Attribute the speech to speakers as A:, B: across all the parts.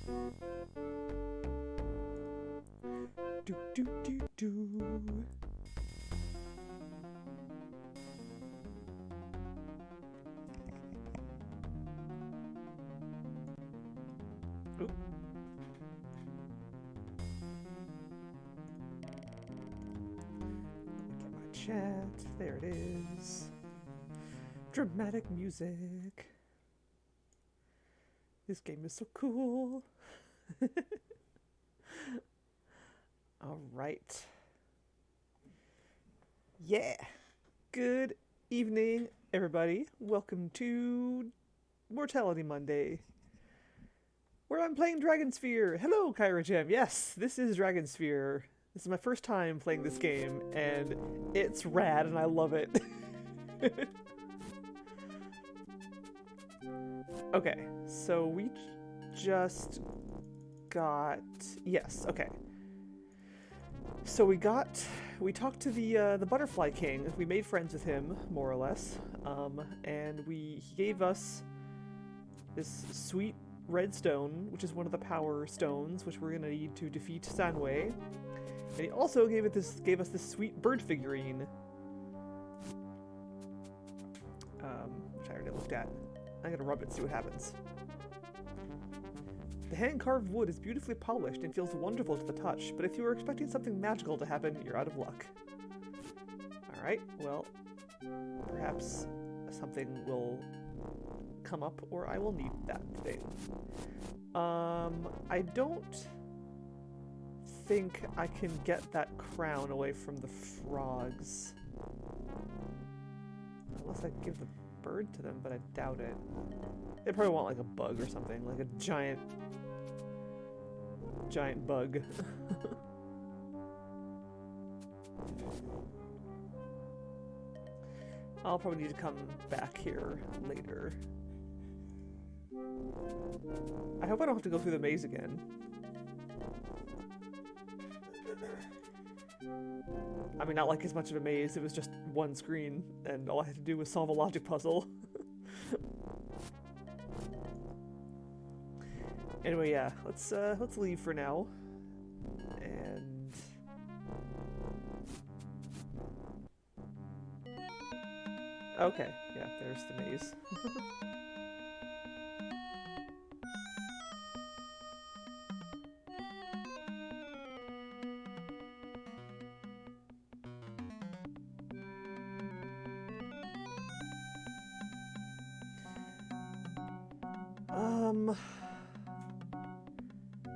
A: Do do do do. Oop. Get my chat. There it is. Dramatic music. This game is so cool. All right. Yeah. Good evening, everybody. Welcome to Mortality Monday, where I'm playing Dragonsphere. Hello, Kyra Gem. Yes, this is Dragonsphere. This is my first time playing this game, and it's rad, and I love it. Okay, so we just got... Yes, okay. So we talked to the Butterfly King. We made friends with him, more or less. And he gave us this sweet red stone, which is one of the power stones, which we're gonna need to defeat Sanwei. And he also gave us this sweet bird figurine, which I already looked at. I'm gonna rub it and see what happens. The hand-carved wood is beautifully polished and feels wonderful to the touch, but if you were expecting something magical to happen, you're out of luck. Alright, well, perhaps something will come up, or I will need that thing. I don't think I can get that crown away from the frogs. Unless I give the bird to them, but I doubt it. They probably want like a bug or something, like a giant bug. I'll probably need to come back here later. I hope I don't have to go through the maze again. I mean, not like as much of a maze, it was just one screen, and all I had to do was solve a logic puzzle. Anyway, yeah, let's leave for now. And... Okay, yeah, there's the maze.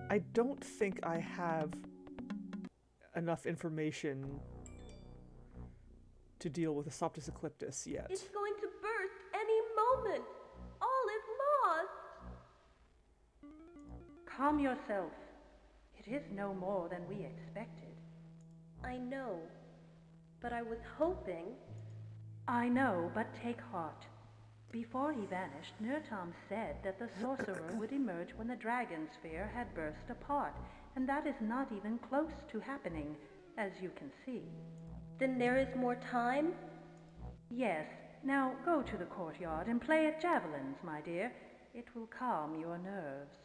A: I don't think I have enough information to deal with Asoptis Ecliptus yet.
B: It's going to burst any moment. All is lost.
C: Calm yourself. It is no more than we expected.
B: I know, but I was hoping...
C: I know, but take heart. Before he vanished, Nurtom said that the Sorcerer would emerge when the Dragonsphere had burst apart, and that is not even close to happening, as you can see.
B: Then there is more time?
C: Yes. Now go to the courtyard and play at javelins, my dear. It will calm your nerves.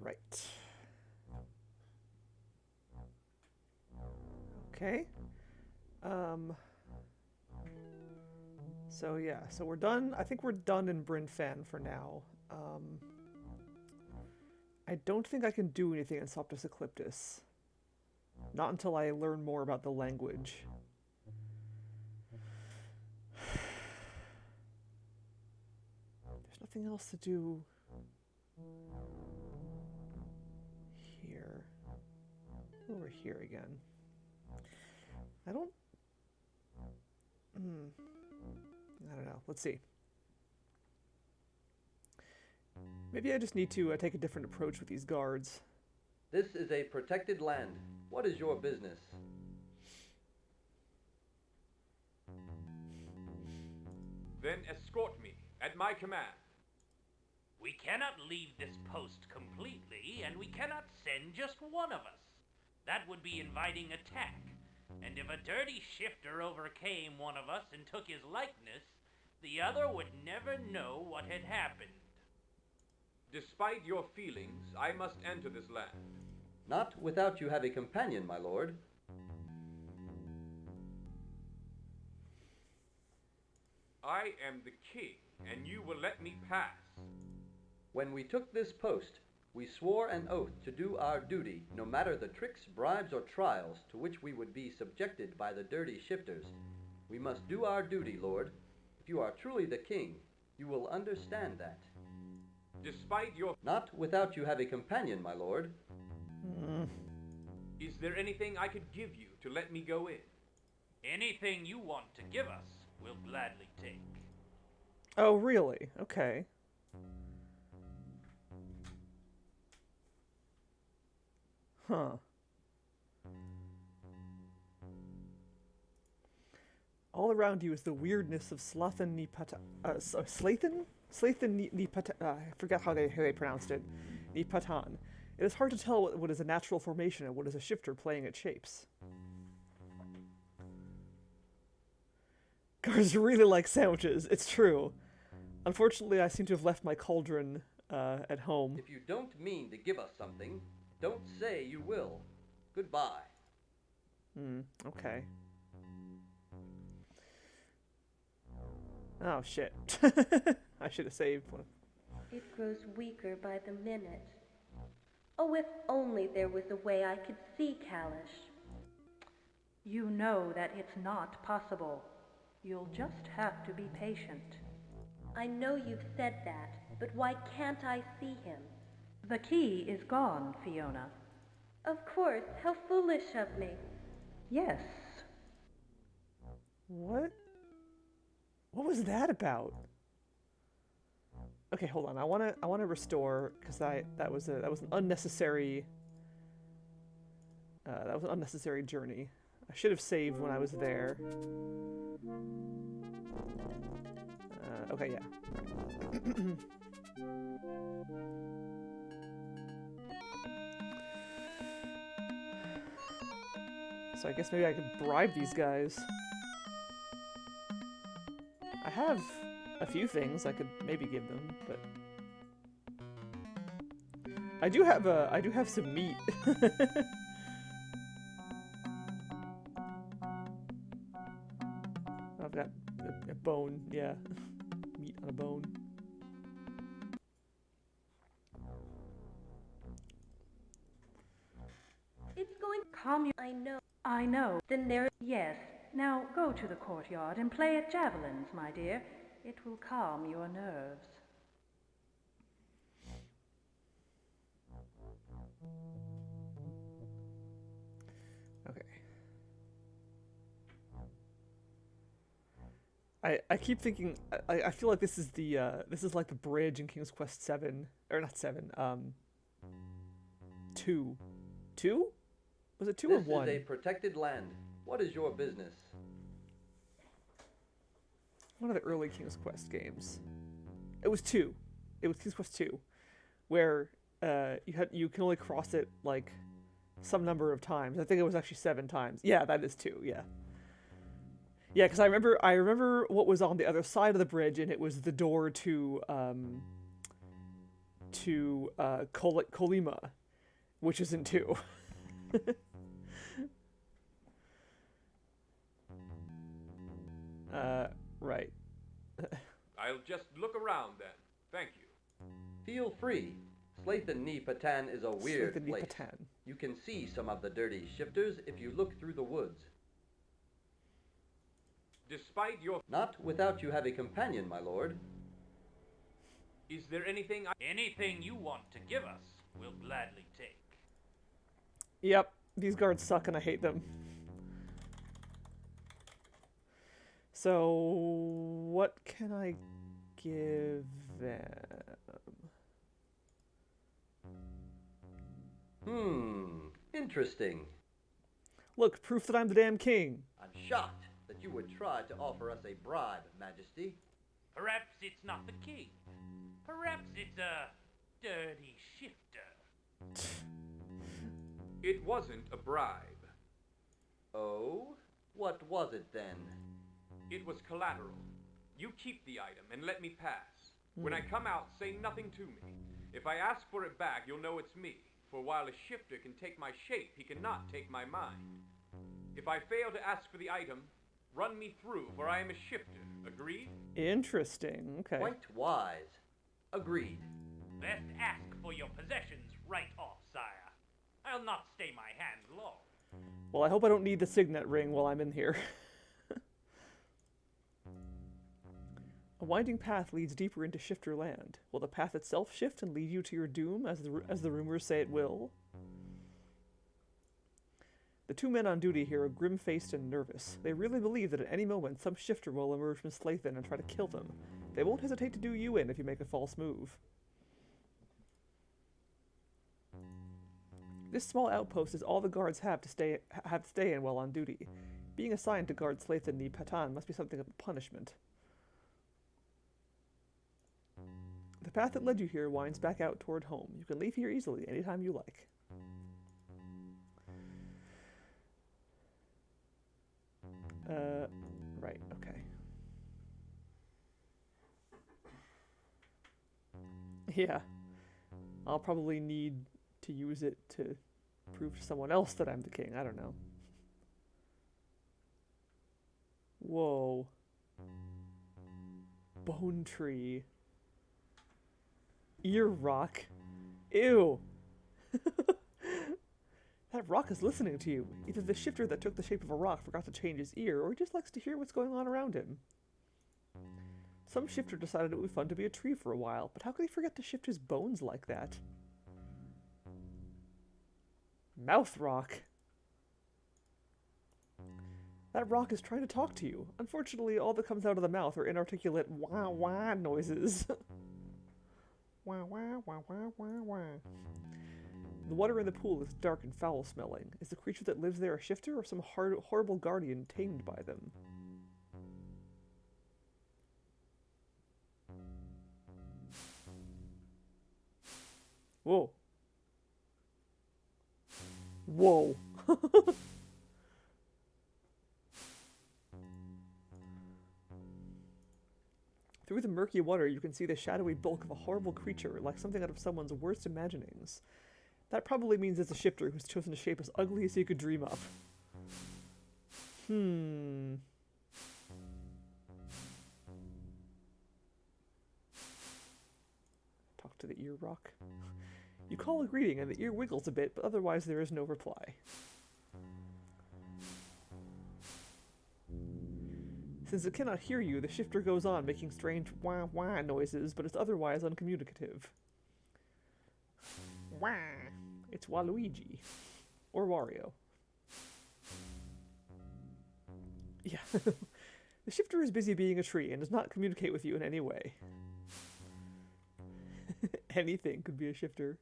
A: Right. Okay. So yeah, so we're done. I think we're done in Bryn Fan for now. I don't think I can do anything in Asoptis Ecliptus. Not until I learn more about the language. There's nothing else to do here. Over here again. I don't know. Let's see. Maybe I just need to take a different approach with these guards.
D: This is a protected land. What is your business?
E: Then escort me, at my command.
F: We cannot leave this post completely, and we cannot send just one of us. That would be inviting attack. And if a dirty shifter overcame one of us and took his likeness, The other would never know what had happened.
E: Despite your feelings, I must enter this land.
D: Not without you have a companion, my lord.
E: I am the king, and you will let me pass.
D: When we took this post, we swore an oath to do our duty, no matter the tricks, bribes, or trials to which we would be subjected by the dirty shifters. We must do our duty, Lord. If you are truly the king, you will understand that.
E: Despite your...
D: Not without you have a companion, my lord.
E: Is there anything I could give you to let me go in?
F: Anything you want to give us, we'll gladly take.
A: Oh, really? Okay. Huh. All around you is the weirdness of Slathan Nipata... Slathan? Slathan Nipata... I forget how they pronounced it. Nipatan. It is hard to tell what is a natural formation and what is a shifter playing at shapes. Guards really like sandwiches, it's true. Unfortunately, I seem to have left my cauldron at home.
D: If you don't mean to give us something, don't say you will. Goodbye.
A: Okay. Oh, shit. I should have saved one.
B: It grows weaker by the minute. Oh, if only there was a way I could see Kalish.
C: You know that it's not possible. You'll just have to be patient.
B: I know you've said that, but why can't I see him?
C: The key is gone, Fiona.
B: Of course, how foolish of me.
C: Yes.
A: What? What was that about? Okay, hold on. I wanna restore because that was an unnecessary journey. I should have saved when I was there. Okay, yeah. So I guess maybe I could bribe these guys. I have a few things I could maybe give them, but I do have some meat. I've got a bone, yeah. Meat on a bone.
B: It's going...
C: Calm you. I know.
B: Then there...
C: Yes. Now go to the courtyard and play at javelins, my dear. It will calm your nerves.
A: Okay. I keep thinking I feel like this is like the bridge in King's Quest 7 or not 7 2. 2? Was it 2 or 1?
D: This is a protected land. What is your business?
A: One of the early King's Quest games. It was 2. It was King's Quest 2, where you can only cross it like some number of times. I think it was actually 7 times. Yeah, that is 2. Yeah. Yeah, because I remember what was on the other side of the bridge, and it was the door to Kolima, which is in 2. Right.
E: I'll just look around then. Thank you.
D: Feel free. Slathan Ni Patan is a weird
A: Slathan Ni
D: place.
A: Patan.
D: You can see some of the dirty shifters if you look through the woods.
E: Despite your...
D: Not without you have a companion, my lord.
E: Is there anything
F: Anything you want to give us, we'll gladly take.
A: Yep, these guards suck and I hate them. So, what can I give them?
D: Interesting.
A: Look, proof that I'm the damn king.
D: I'm shocked that you would try to offer us a bribe, Majesty.
F: Perhaps it's not the king. Perhaps it's a dirty shifter.
E: It wasn't a bribe.
D: Oh? What was it then?
E: It was collateral. You keep the item and let me pass. When I come out, say nothing to me. If I ask for it back, you'll know it's me. For while a shifter can take my shape, he cannot take my mind. If I fail to ask for the item, run me through, for I am a shifter. Agreed?
A: Interesting. Okay.
D: Quite wise. Agreed.
F: Best ask for your possessions right off, sire. I'll not stay my hand long.
A: Well, I hope I don't need the signet ring while I'm in here. A winding path leads deeper into Shifter Land. Will the path itself shift and lead you to your doom, as the rumors say it will? The two men on duty here are grim-faced and nervous. They really believe that at any moment some shifter will emerge from Slathen and try to kill them. They won't hesitate to do you in if you make a false move. This small outpost is all the guards have to stay in while on duty. Being assigned to guard Slathen ni Patan must be something of a punishment. The path that led you here winds back out toward home. You can leave here easily anytime you like. Right, okay. Yeah. I'll probably need to use it to prove to someone else that I'm the king. I don't know. Whoa. Bone tree. Ear rock. Ew. That rock is listening to you. Either the shifter that took the shape of a rock forgot to change his ear, or he just likes to hear what's going on around him. Some shifter decided it would be fun to be a tree for a while, but how could he forget to shift his bones like that? Mouth rock. That rock is trying to talk to you. Unfortunately, all that comes out of the mouth are inarticulate wah-wah noises. Wah-wah-wah-wah-wah-wah. The water in the pool is dark and foul-smelling. Is the creature that lives there a shifter or some horrible guardian tamed by them? Whoa. Whoa. Through the murky water, you can see the shadowy bulk of a horrible creature, like something out of someone's worst imaginings. That probably means it's a shifter who's chosen a shape as ugly as he could dream up. Talk to the ear rock. You call a greeting and the ear wiggles a bit, but otherwise there is no reply. Since it cannot hear you, the shifter goes on making strange wah-wah noises, but it's otherwise uncommunicative. Wah! It's Waluigi. Or Wario. Yeah. The shifter is busy being a tree and does not communicate with you in any way. Anything could be a shifter.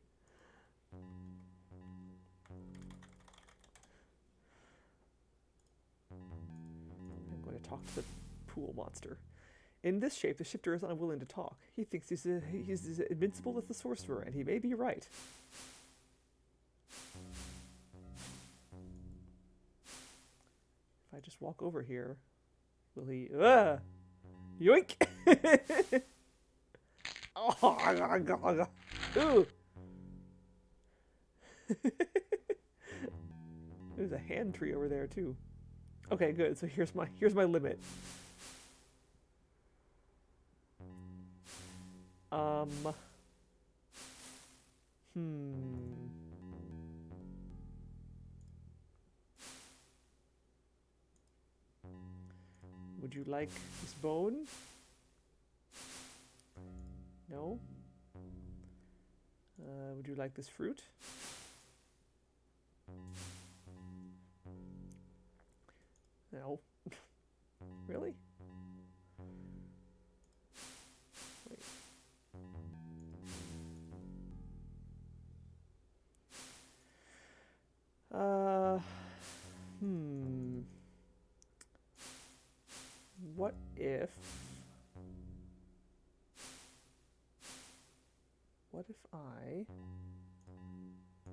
A: I'm going to talk to the pool monster. In this shape, the shifter is unwilling to talk. He thinks he's as invincible as the sorcerer, and he may be right. If I just walk over here, will he... Yoink! Oh, ooh! There's a hand tree over there, too. Okay, good. So here's my limit. Would you like this bone? No? Would you like this fruit? No. Really? Wait. What if... What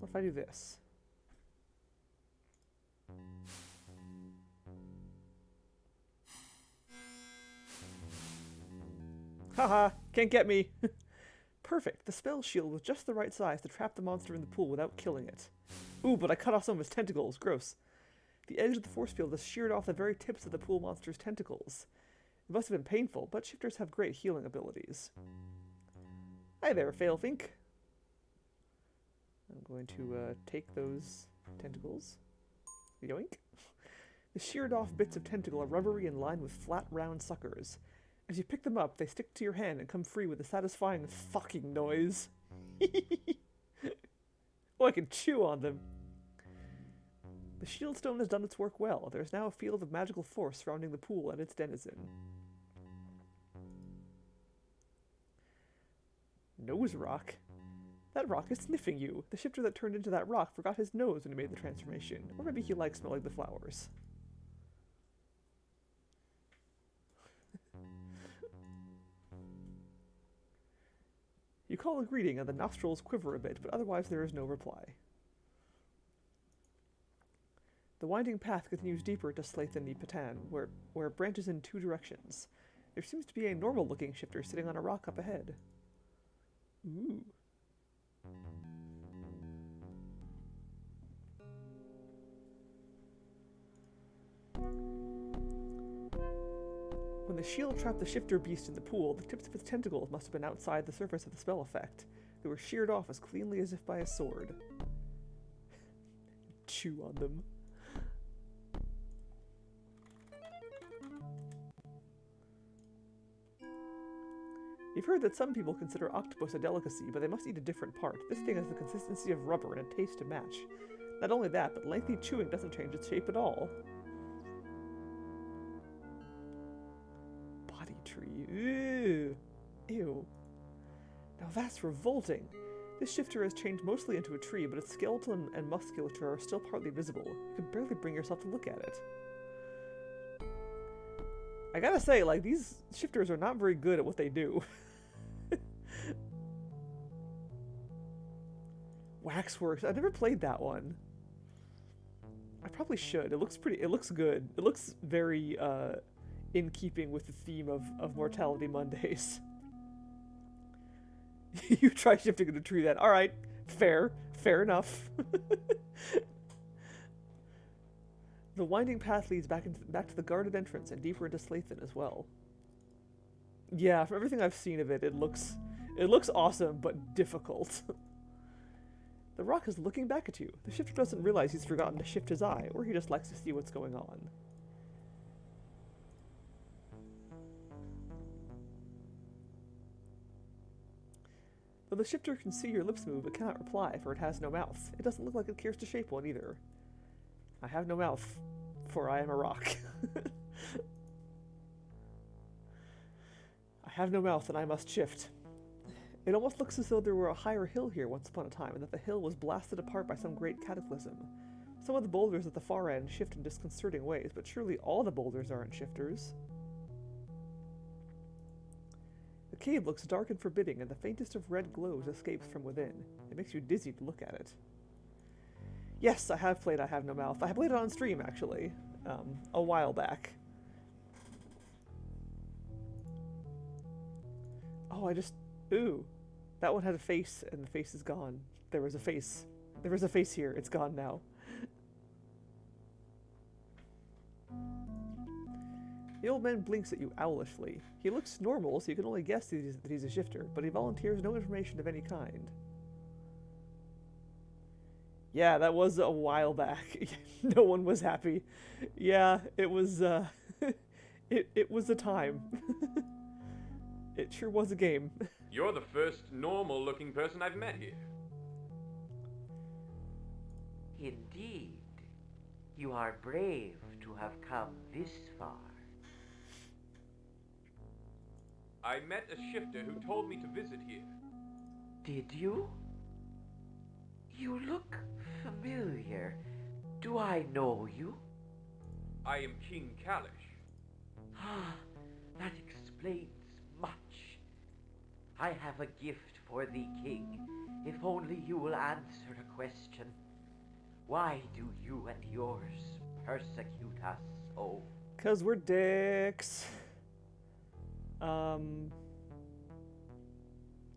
A: if I do this? Haha, can't get me. Perfect. The spell shield was just the right size to trap the monster in the pool without killing it. Ooh, but I cut off some of his tentacles. Gross. The edge of the force field has sheared off the very tips of the pool monster's tentacles. It must have been painful, but shifters have great healing abilities. Hi there, Failfink. I'm going to take those tentacles. Yoink. The sheared off bits of tentacle are rubbery and lined with flat, round suckers. As you pick them up, they stick to your hand and come free with a satisfying fucking noise. Oh, I can chew on them. The shield stone has done its work well. There is now a field of magical force surrounding the pool and its denizen. Nose rock? That rock is sniffing you. The shifter that turned into that rock forgot his nose when he made the transformation. Or maybe he likes smelling the flowers. You call a greeting and the nostrils quiver a bit, but otherwise there is no reply. The winding path continues deeper into Slathan Patan, where it branches in two directions. There seems to be a normal-looking shifter sitting on a rock up ahead. Ooh. When the shield trapped the shifter beast in the pool, the tips of its tentacles must have been outside the surface of the spell effect. They were sheared off as cleanly as if by a sword. Chew on them. You've heard that some people consider octopus a delicacy, but they must eat a different part. This thing has the consistency of rubber and a taste to match. Not only that, but lengthy chewing doesn't change its shape at all. Body tree. Ew. Ew. Now that's revolting. This shifter has changed mostly into a tree, but its skeleton and musculature are still partly visible. You can barely bring yourself to look at it. I gotta say, like, these shifters are not very good at what they do. Waxworks. I've never played that one. I probably should. It looks pretty. It looks good. It looks very in keeping with the theme of Mortality Mondays. You try shifting in a tree then. Alright. Fair. Fair enough. The winding path leads back to the guarded entrance and deeper into Slathan as well. Yeah, from everything I've seen of it, it looks awesome, but difficult. The rock is looking back at you. The shifter doesn't realize he's forgotten to shift his eye, or he just likes to see what's going on. Though the shifter can see your lips move, it cannot reply, for it has no mouth. It doesn't look like it cares to shape one either. I have no mouth, for I am a rock. I have no mouth, and I must shift. It almost looks as though there were a higher hill here once upon a time, and that the hill was blasted apart by some great cataclysm. Some of the boulders at the far end shift in disconcerting ways, but surely all the boulders aren't shifters. The cave looks dark and forbidding, and the faintest of red glows escapes from within. It makes you dizzy to look at it. Yes, I have played I Have No Mouth. I played it on stream, actually, a while back. Oh, ooh. That one had a face, and the face is gone. There was a face. There was a face here. It's gone now. The old man blinks at you owlishly. He looks normal, so you can only guess that he's a shifter, but he volunteers no information of any kind. Yeah, that was a while back. No one was happy. Yeah, it was, it was a time. It sure was a game.
E: You're the first normal-looking person I've met here.
G: Indeed. You are brave to have come this far.
E: I met a shifter who told me to visit here.
G: Did you? You look familiar. Do I know you?
E: I am King Kalish.
G: Ah, that explains much. I have a gift for thee, King, if only you will answer a question. Why do you and yours persecute us so?
A: 'Cause we're dicks.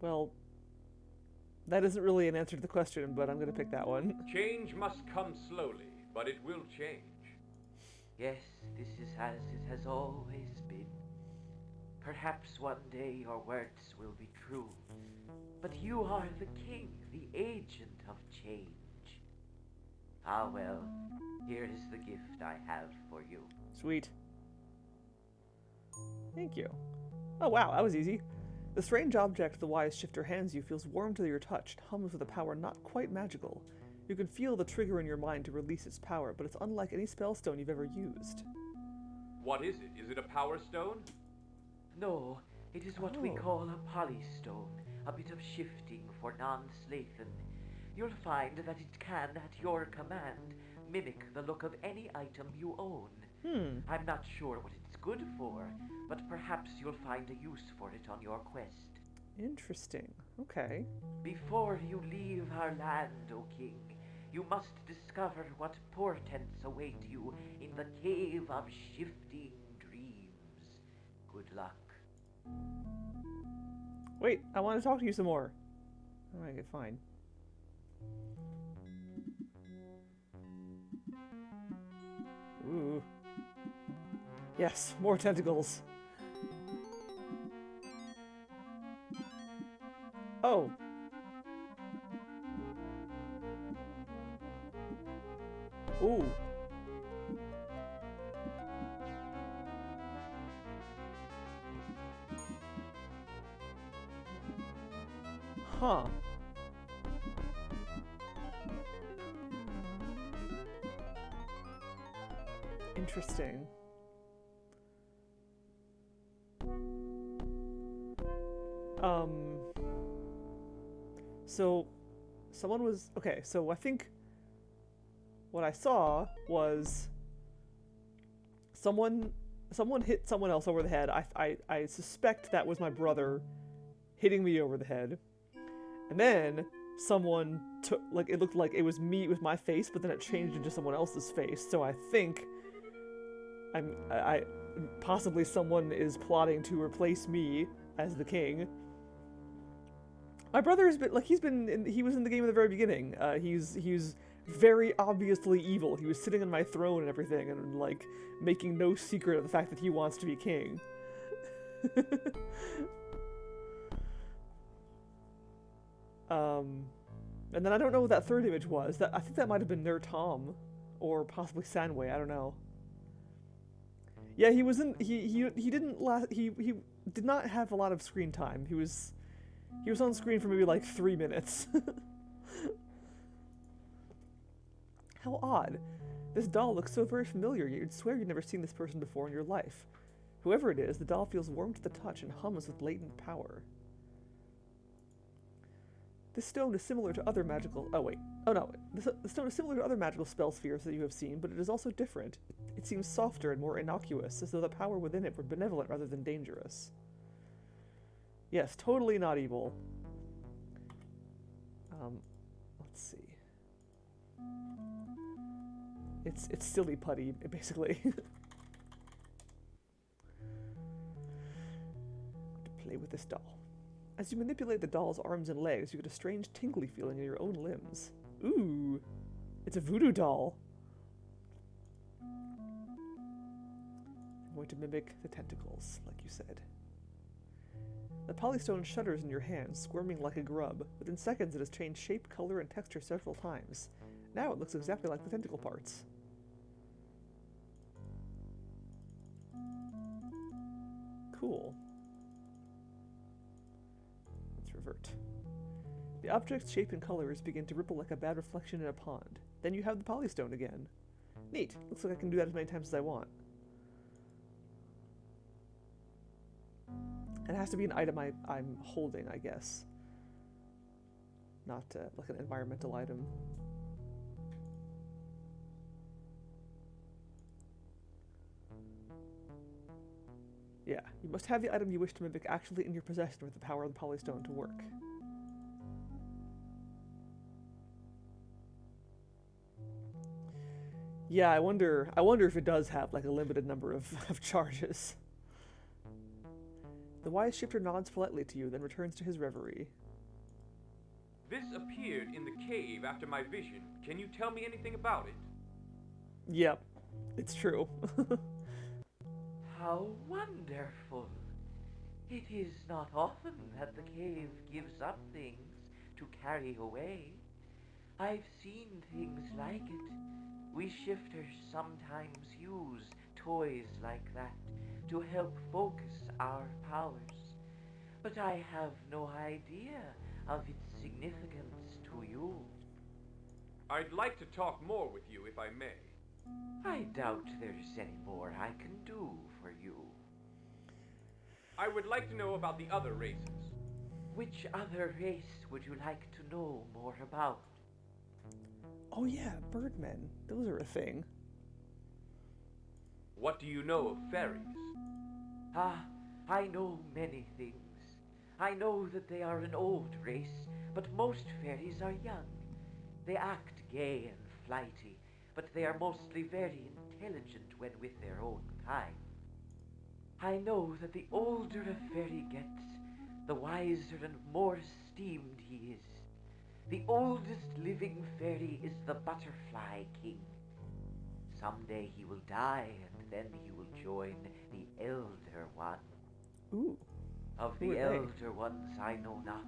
A: Well, that isn't really an answer to the question, but I'm going to pick that one.
E: Change must come slowly, but it will change.
G: Yes, this is as it has always been. Perhaps one day your words will be true, but you are the king, the agent of change. Ah well, here is the gift I have for you.
A: Sweet. Thank you. Oh wow, that was easy. The strange object the wise shifter hands you feels warm to your touch and hums with a power not quite magical. You can feel the trigger in your mind to release its power, but it's unlike any spellstone you've ever used.
E: What is it? Is it a Powerstone?
G: No, it is what we
A: Oh.
G: call a polystone, a bit of shifting for non-Slathan. You'll find that it can, at your command, mimic the look of any item you own. I'm not sure what it's good for, but perhaps you'll find a use for it on your quest.
A: Interesting. Okay.
G: Before you leave our land, O king, you must discover what portents await you in the cave of shifting dreams. Good luck.
A: Wait, I want to talk to you some more. Alright, fine. Ooh. Yes, more tentacles. Oh. Ooh. Huh. Interesting. So someone was okay, so I think what I saw was someone hit someone else over the head. I suspect that was my brother hitting me over the head. And then someone took, like, it looked like it was me with my face, but then it changed into someone else's face. So I think I possibly someone is plotting to replace me as the king. My brother has been, like, he was in the game at the very beginning. He's very obviously evil. He was sitting on my throne and everything, and, like, making no secret of the fact that he wants to be king. And then I don't know what that third image was. I think that might have been Ner Tom, or possibly Sandway. I don't know. Yeah, he was in. He didn't last. He did not have a lot of screen time. He was on screen for maybe like 3 minutes. How odd. This doll looks so very familiar. You'd swear you'd never seen this person before in your life. Whoever it is, the doll feels warm to the touch and hums with latent power. This stone is similar to other magical... Oh, wait. Oh, no. The stone is similar to other magical spell spheres that you have seen, but it is also different. It seems softer and more innocuous, as though the power within it were benevolent rather than dangerous. Yes, totally not evil. Let's see. It's silly putty, basically. To play with this doll. As you manipulate the doll's arms and legs, you get a strange tingly feeling in your own limbs. Ooh, it's a voodoo doll. I'm going to mimic the tentacles, like you said. The polystone shudders in your hands, squirming like a grub. Within seconds, it has changed shape, color, and texture several times. Now it looks exactly like the tentacle parts. Cool. Let's revert. The object's shape and colors begin to ripple like a bad reflection in a pond. Then you have the polystone again. Neat. Looks like I can do that as many times as I want. It has to be an item I'm holding, I guess. Not like an environmental item. Yeah, you must have the item you wish to mimic actually in your possession with the power of the polystone to work. Yeah, I wonder if it does have like a limited number of charges. The wise shifter nods politely to you, then returns to his reverie.
E: This appeared in the cave after my vision. Can you tell me anything about it?
A: Yep, it's true.
G: How wonderful! It is not often that the cave gives up things to carry away. I've seen things like it. We shifters sometimes use toys like that to help focus our powers. But I have no idea of its significance to you.
E: I'd like to talk more with you if I may.
G: I doubt there's any more I can do for you.
E: I would like to know about the other races.
G: Which other race would you like to know more about?
A: Oh yeah, Birdmen. Those are a thing.
E: What do you know of fairies?
G: Ah, I know many things. I know that they are an old race, but most fairies are young. They act gay and flighty, but they are mostly very intelligent when with their own kind. I know that the older a fairy gets, the wiser and more esteemed he is. The oldest living fairy is the Butterfly King. Someday he will die, and then he will join the Elder One.
A: Ooh.
G: Of
A: Who
G: the
A: are they?
G: Elder Ones I know not,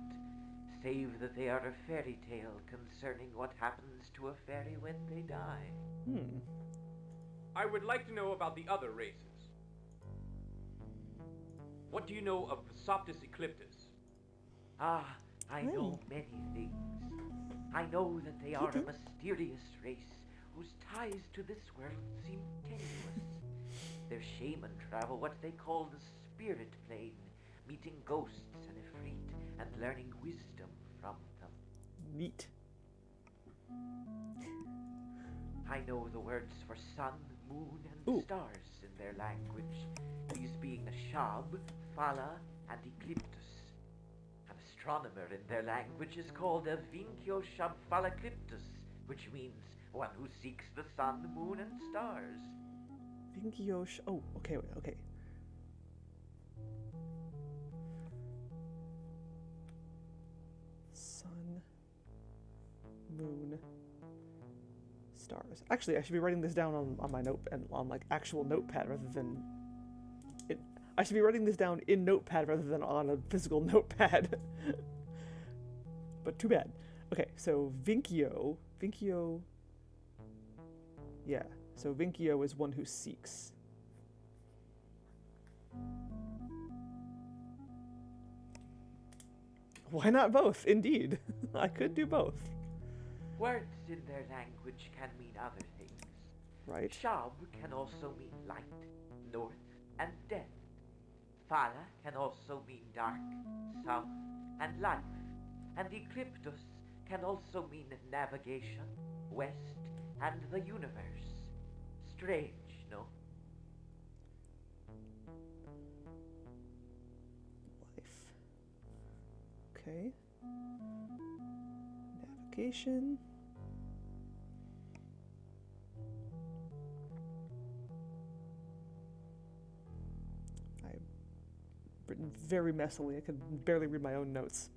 G: save that they are a fairy tale concerning what happens to a fairy when they die.
E: I would like to know about the other races. What do you know of Soptis Ecliptus?
G: Ah, I know
A: Hey.
G: many things. I know that they are a mysterious race whose ties to this world seem tenuous. Their shaman travel what they call the spirit plane, meeting ghosts and Ifrit and learning wisdom from them.
A: Neat.
G: I know the words for sun, moon, and
A: Ooh.
G: stars in their language, these being Shab, Phala, and Ecliptus. An astronomer in their language is called a Vinkyo Shab Phalacliptus, which means one who seeks the sun, moon, and stars.
A: Vinkyosh. Oh, okay, okay. Sun, moon, stars. Actually, I should be writing this down on my note and on like actual notepad rather than it. I should be writing this down in Notepad rather than on a physical notepad. But too bad. Okay, so Vinkyo. Yeah, so Vinkyo is one who seeks. Why not both? Indeed. I could do both.
G: Words in their language can mean other things.
A: Right?
G: Shab can also mean light, north, and death. Phala can also mean dark, south, and life. And Ecliptus can also mean navigation, west, and the universe. Strange, no?
A: Life. Okay. Navigation. I've written very messily. I can barely read my own notes.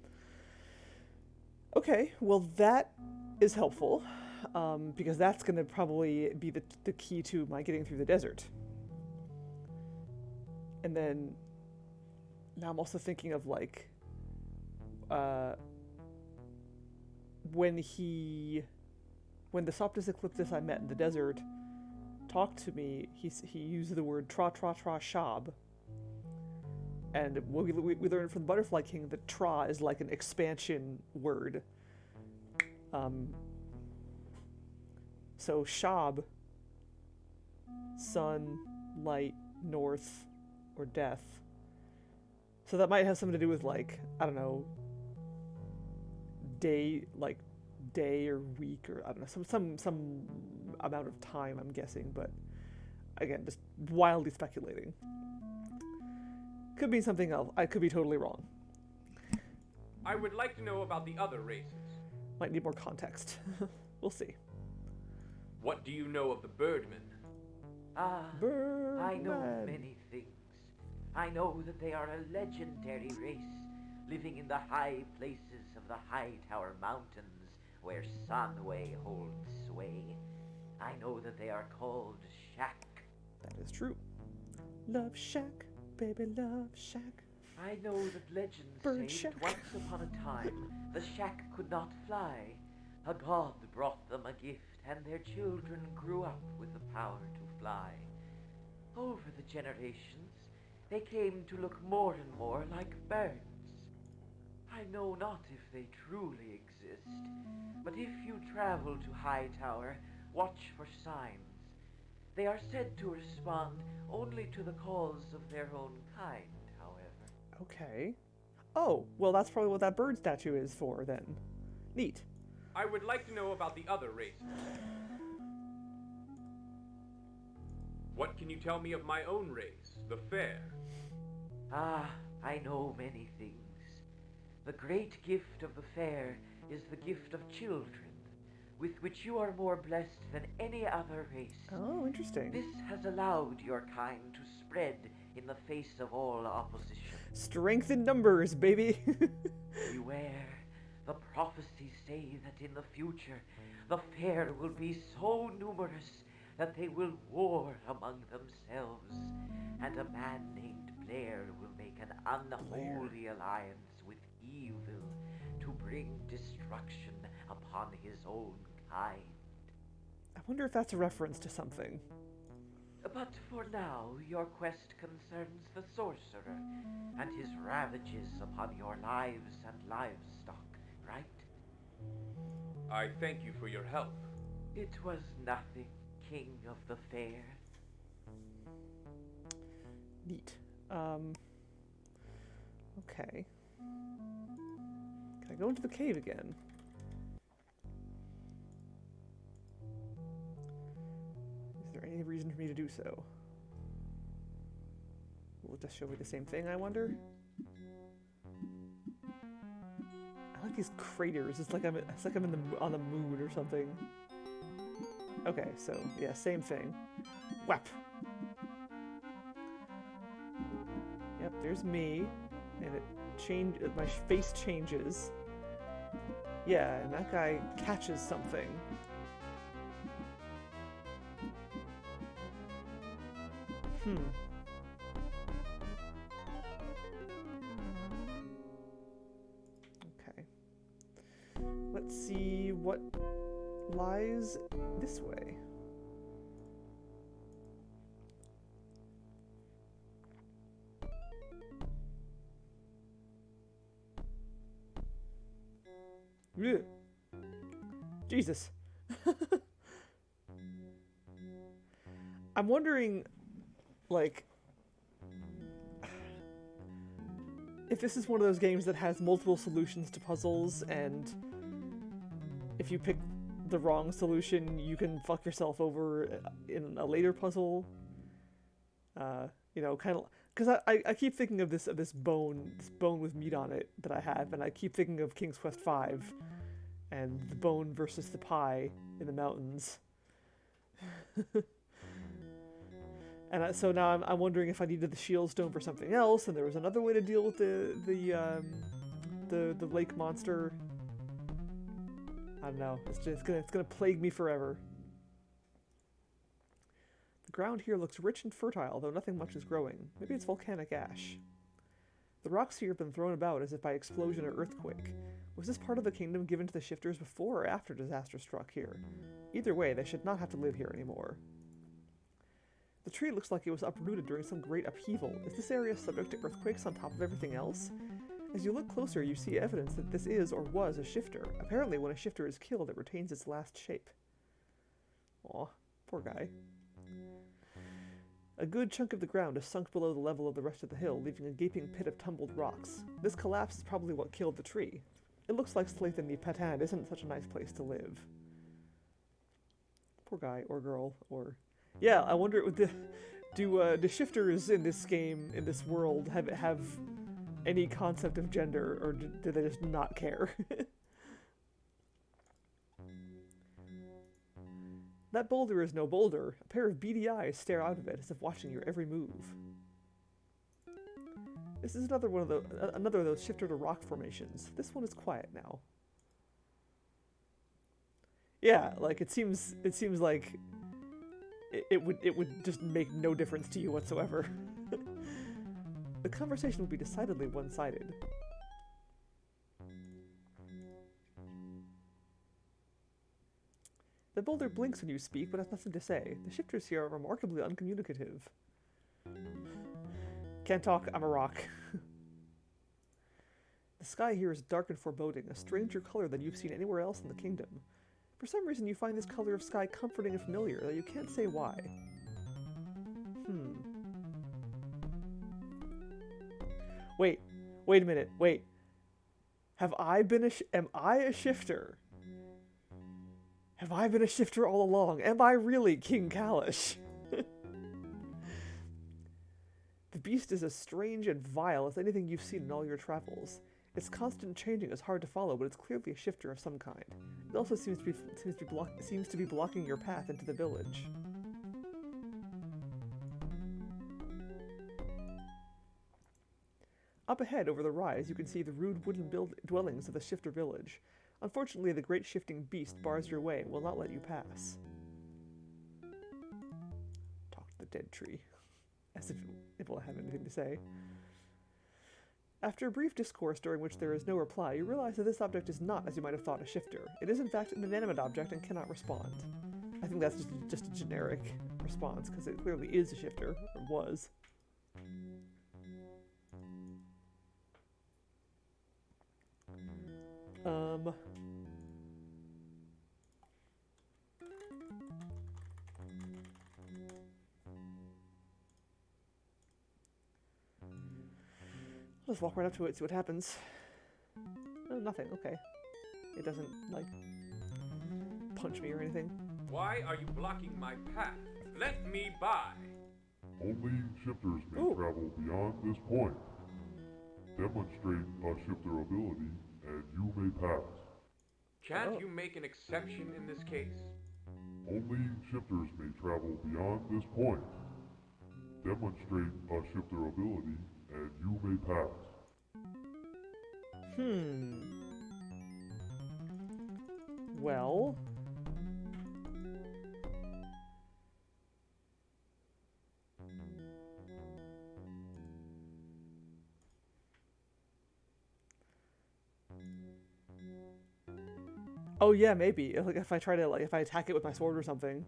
A: Okay, well that is helpful, because that's going to probably be the key to my getting through the desert. And then, now I'm also thinking of like, when the Soptis Ecliptus I met in the desert talked to me, he used the word tra shab. And we learned from the Butterfly King that tra is like an expansion word. So shab, sun, light, north, or death. So that might have something to do with like, I don't know, day or week, or I don't know, some amount of time, I'm guessing, but again, just wildly speculating. Could be something else. I could be totally wrong.
E: I would like to know about the other races.
A: Might need more context. We'll see.
E: What do you know of the Birdman?
G: Ah,
A: Birdman.
G: I know many things. I know that they are a legendary race, living in the high places of the Hightower Mountains, where Sunway holds sway. I know that they are called Shack.
A: That is true. Love Shack, baby, love Shack.
G: I know that legends
A: Bird
G: say
A: Shack.
G: that once upon a time the Shack could not fly. A god brought them a gift, and their children grew up with the power to fly. Over the generations, they came to look more and more like birds. I know not if they truly exist, but if you travel to Hightower, watch for signs. They are said to respond only to the calls of their own kind, however.
A: Okay. Oh, well, that's probably what that bird statue is for, then. Neat.
E: I would like to know about the other races. What can you tell me of my own race, the Fair?
G: Ah, I know many things. The great gift of the fair is the gift of children, with which you are more blessed than any other race.
A: Oh, interesting.
G: This has allowed your kind to spread in the face of all opposition.
A: Strength in numbers, baby.
G: Beware, the prophecies say that in the future, the fair will be so numerous that they will war among themselves, and a man named Blair will make an unholy alliance with evil to bring destruction upon his own kind.
A: I wonder if that's a reference to something.
G: But for now, your quest concerns the Sorcerer and his ravages upon your lives and livestock, right?
E: I thank you for your help.
G: It was nothing, King of the Fair.
A: Neat. Okay. Can I go into the cave again? Is there any reason for me to do so? Will it just show me the same thing, I wonder? I like these craters. It's like I'm in on the moon or something. Okay, so yeah, same thing. Whap. Yep, there's me, and my face changes. Yeah, and that guy catches something. Okay. Let's see what lies this way. Ugh. Jesus. I'm wondering, like, if this is one of those games that has multiple solutions to puzzles, and if you pick the wrong solution, you can fuck yourself over in a later puzzle. You know, kind of, because I keep thinking of this bone with meat on it that I have, and I keep thinking of King's Quest V, and the bone versus the pie in the mountains. And so now I'm wondering if I needed the shield stone for something else, and there was another way to deal with the lake monster. I don't know. It's gonna plague me forever. The ground here looks rich and fertile, though nothing much is growing. Maybe it's volcanic ash. The rocks here have been thrown about as if by explosion or earthquake. Was this part of the kingdom given to the shifters before or after disaster struck here? Either way, they should not have to live here anymore. The tree looks like it was uprooted during some great upheaval. Is this area subject to earthquakes on top of everything else? As you look closer, you see evidence that this is or was a shifter. Apparently, when a shifter is killed, it retains its last shape. Aw, poor guy. A good chunk of the ground is sunk below the level of the rest of the hill, leaving a gaping pit of tumbled rocks. This collapse is probably what killed the tree. It looks like Slaithen-ni-Patan isn't such a nice place to live. Poor guy, or girl, or... Yeah, I wonder, do shifters in this game, in this world, have any concept of gender, or do they just not care? That boulder is no boulder. A pair of beady eyes stare out of it as if watching your every move. This is another of those shifter to rock formations. This one is quiet now. Yeah, like it seems like it would just make no difference to you whatsoever. The conversation would be decidedly one-sided. The boulder blinks when you speak, but has nothing to say. The shifters here are remarkably uncommunicative. Can't talk, I'm a rock. The sky here is dark and foreboding, a stranger color than you've seen anywhere else in the kingdom. For some reason you find this color of sky comforting and familiar, though you can't say why. Wait a minute, wait. Am I a shifter? Have I been a shifter all along? Am I really King Kalash? The beast is as strange and vile as anything you've seen in all your travels. Its constant changing is hard to follow, but it's clearly a shifter of some kind. It also seems to be blocking your path into the village. Up ahead, over the rise, you can see the rude wooden dwellings of the shifter village. Unfortunately, the great shifting beast bars your way and will not let you pass. Talk to the dead tree. As if it will have anything to say. After a brief discourse during which there is no reply, you realize that this object is not, as you might have thought, a shifter. It is in fact an inanimate object and cannot respond. I think that's just a generic response, because it clearly is a shifter, or was. Let's walk right up to it, see what happens. Oh, nothing, okay. It doesn't, like, punch me or anything.
E: Why are you blocking my path? Let me by!
H: Only shifters may travel beyond this point. Demonstrate a shifter ability, and you may pass.
E: Can't you make an exception in this case?
H: Only shifters may travel beyond this point. Demonstrate a shifter ability, and you may pass.
A: Well... Oh yeah, maybe. Like if I try to, like, if I attack it with my sword or something.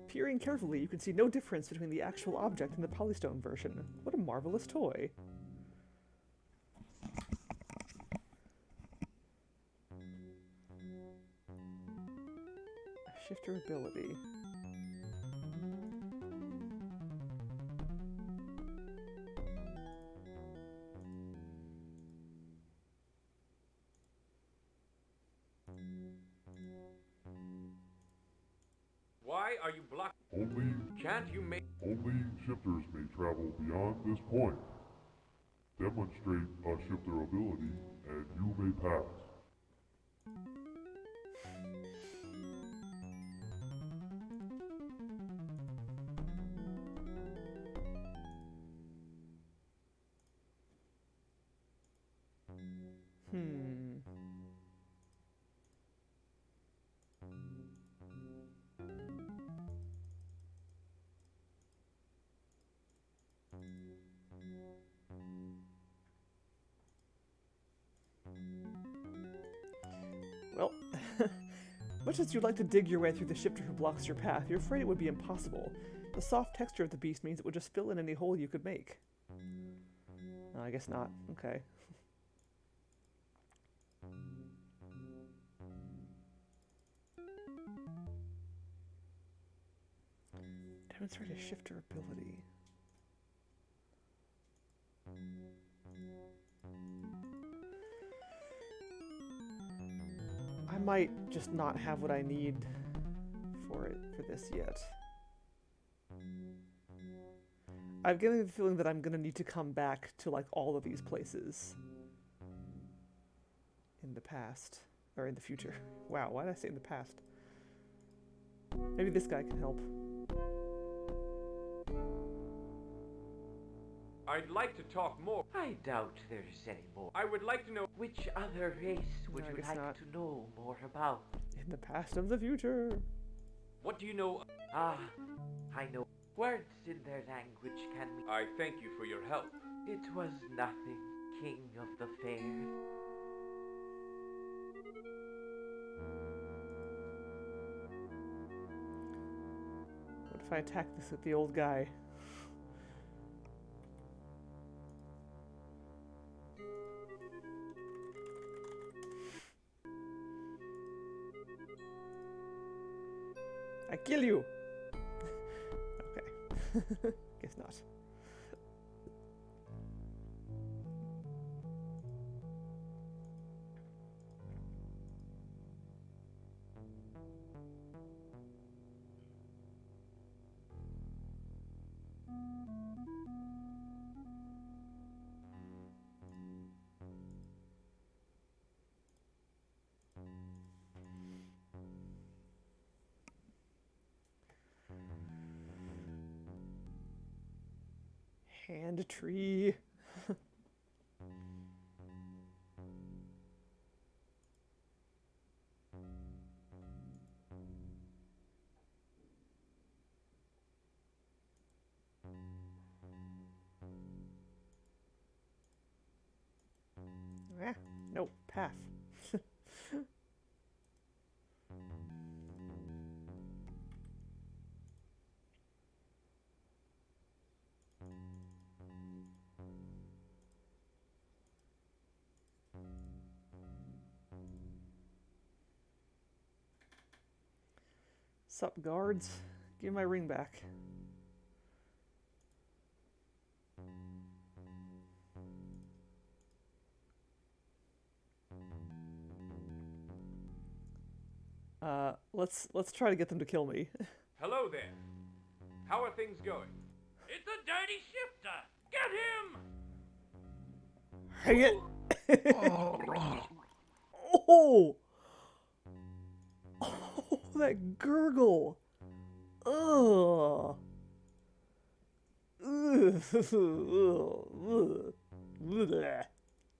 A: Peering carefully, you can see no difference between the actual object and the Powerstone version. What a marvelous toy. A shifter ability.
E: Why are you blocking? Can't you make...
H: Only shifters may travel beyond this point. Demonstrate a shifter ability, and you may pass.
A: Well, much as you'd like to dig your way through the shifter who blocks your path, you're afraid it would be impossible. The soft texture of the beast means it would just fill in any hole you could make. I guess not. Okay. Demonstrate a shifter ability. I might just not have what I need for this yet. I'm getting the feeling that I'm gonna need to come back to like all of these places in the past or in the future. Wow, why did I say in the past? Maybe this guy can help.
E: I'd like to talk more.
G: I doubt there's any more.
E: I would like to know.
G: Which other race would
A: No, I
G: you
A: guess
G: like
A: not.
G: to know more about?
A: In the past of the future.
E: What do you know?
G: Ah, I know. Words in their language can mean.
E: I thank you for your help.
G: It was nothing, King of the Fair.
A: What if I attack this with the old guy? I kill you! Okay. Guess not. Hand tree. No, path. Sup, guards? Give my ring back. Let's try to get them to kill me.
E: Hello there. How are things going?
F: It's a dirty shifter! Get him!
A: Hang it! Oh! Oh, that gurgle! Ugh! Ugh.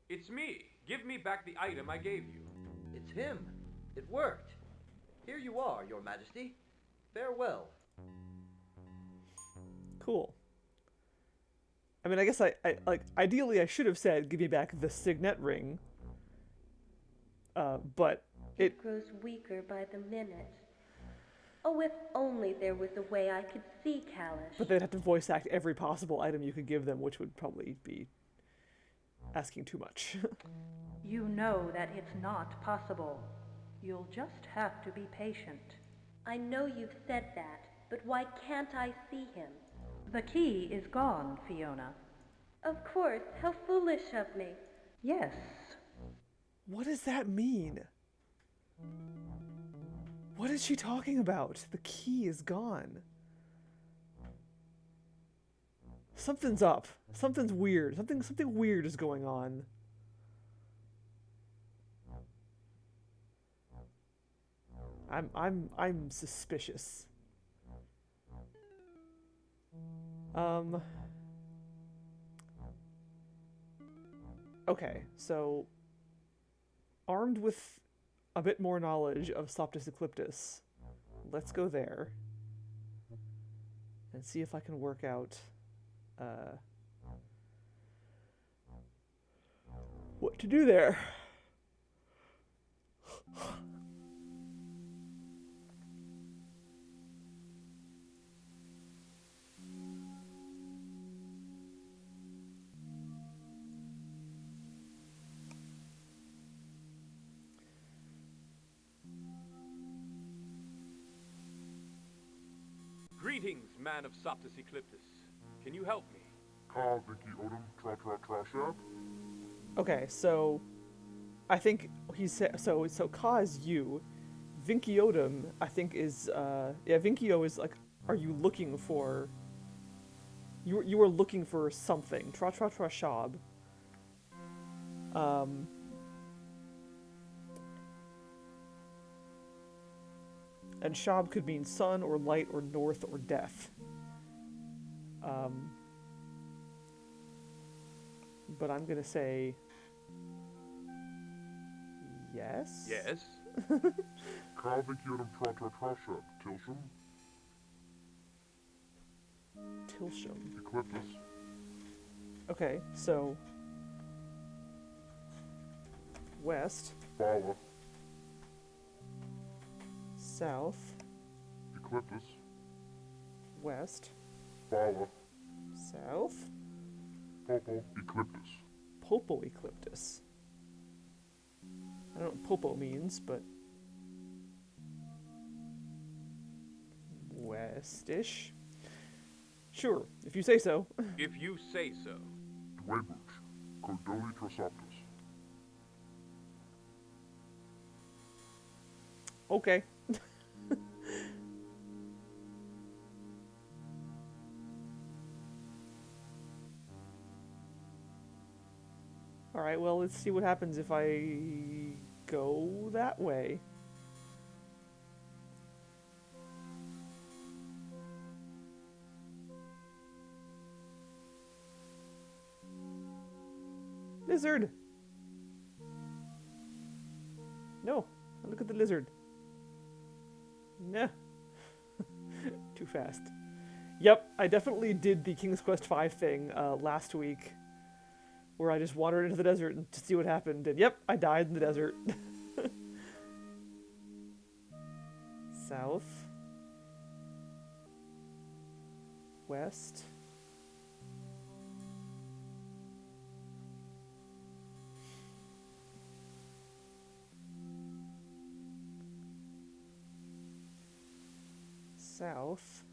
E: It's me. Give me back the item I gave you.
D: It's him. It worked. Here you are, Your Majesty. Farewell.
A: Cool. I mean, I guess I like, ideally I should have said, give me back the signet ring. But
B: It grows weaker by the minute. Oh, if only there was a way I could see Kalish.
A: But they'd have to voice act every possible item you could give them, which would probably be asking too much.
C: You know that it's not possible. You'll just have to be patient.
B: I know you've said that, but why can't I see him?
C: The key is gone, Fiona.
B: Of course, how foolish of me.
C: Yes.
A: What does that mean? What is she talking about? The key is gone. Something's up. Something's weird. Something weird is going on. I'm suspicious. Okay, so armed with a bit more knowledge of Soptus Ecliptus, let's go there and see if I can work out what to do there.
E: Greetings, man of Soptus Ecliptus. Can you help me?
H: Ka Vicky Odom Tra Tra Trashab.
A: Okay, so I think he said so. So Ka is you, Vinciodum, I think, is, yeah, Vincio is like, are you looking for... You were looking for something. Tra tra tra shab. And shab could mean sun or light or north or death. But I'm gonna say yes.
E: Yes.
H: Ka Vinciodum tra tra tra shab. Tilsham.
A: Tilsham.
H: Ecliptus.
A: Okay, so west,
H: Fala.
A: south,
H: Ecliptus.
A: west,
H: Fala.
A: south,
H: Popo. Ecliptus.
A: Popo Ecliptus. I don't know what Popo means, but westish. Sure, if you say so.
E: If you say so.
H: Dwebush. Codoli Trosoptus.
A: Okay. Alright, well, let's see what happens if I go that way. Lizard! No, look at the lizard. Nah. Too fast. Yep, I definitely did the King's Quest V thing last week, where I just wandered into the desert to see what happened, and yep, I died in the desert. South. West. South.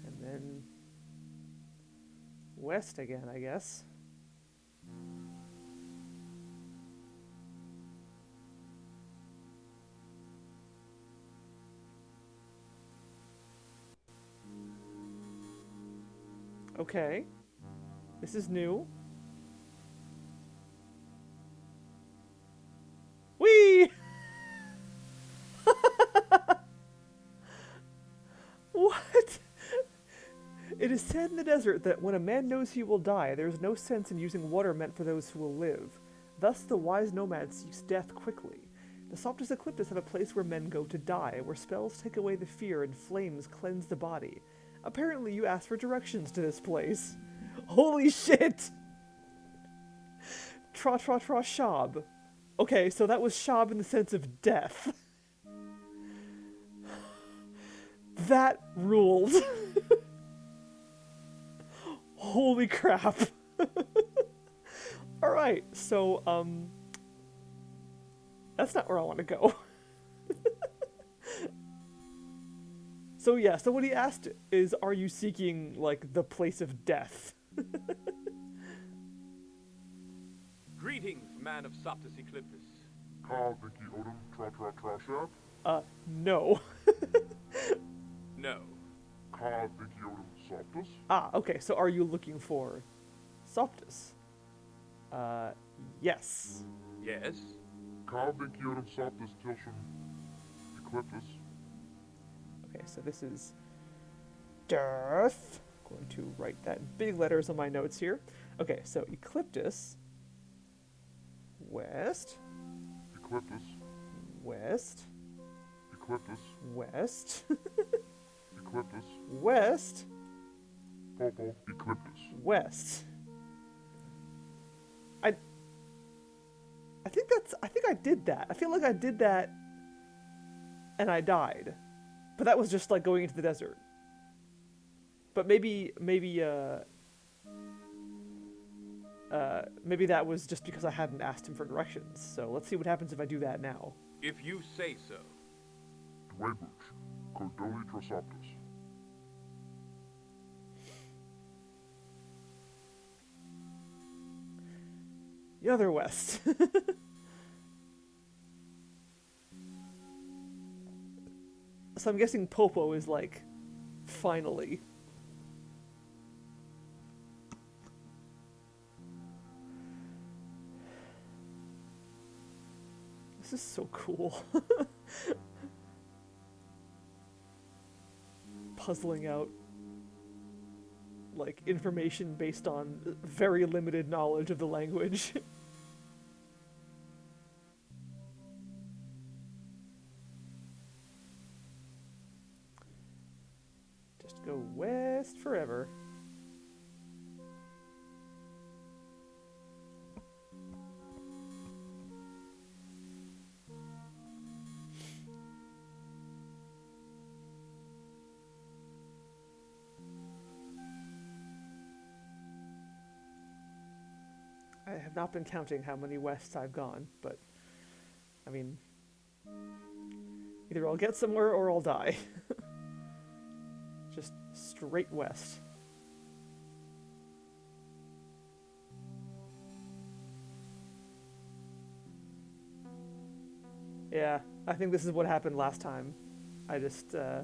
A: And then west again, I guess. Okay. This is new. Whee! What? It is said in the desert that when a man knows he will die, there is no sense in using water meant for those who will live. Thus the wise nomad seeks death quickly. The Soptus Ecliptus have a place where men go to die, where spells take away the fear and flames cleanse the body. Apparently you asked for directions to this place. Holy shit! Tra tra tra shab. Okay, so that was shab in the sense of death. That ruled. Holy crap. Alright, so, that's not where I want to go. So yeah, so what he asked is, are you seeking, like, the place of death?
E: Greetings, man of Soptus Ecliptus.
H: Ka Vinciodum tra tra tra shab.
A: No.
E: No.
H: Ka Vinciodum Soptus.
A: Ah, okay, so are you looking for Soptus? Yes.
E: Yes.
H: Ka Vinciodum Soptus Tilsham. Ecliptus.
A: Okay, so this is death. I'm going to write that in big letters on my notes here. Okay, so Ecliptus, west,
H: Ecliptus.
A: west,
H: Ecliptus.
A: west,
H: Ecliptus.
A: west,
H: Popo. Ecliptus.
A: west. I think I did that. I feel like I did that and I died. But that was just like going into the desert. But maybe that was just because I hadn't asked him for directions. So let's see what happens if I do that now.
E: If you say so.
H: Dwebush. Codoli Trosoptus.
A: The other west. So I'm guessing Popo is like, finally. This is so cool. Puzzling out, like, information based on very limited knowledge of the language. Just go west forever. I have not been counting how many wests I've gone, but, I mean, either I'll get somewhere or I'll die. Just straight west. Yeah, I think this is what happened last time. I just, I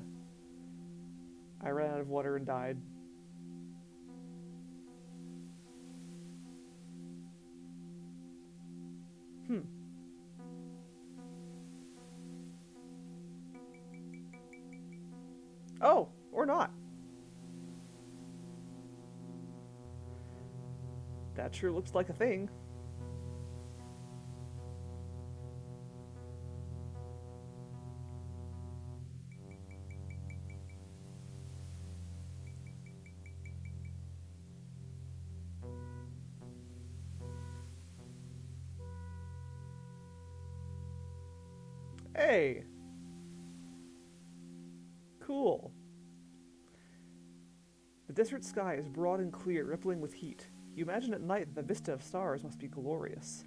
A: ran out of water and died. Oh, or not. That sure looks like a thing. Hey! Cool. The desert sky is broad and clear, rippling with heat. You imagine at night that the vista of stars must be glorious.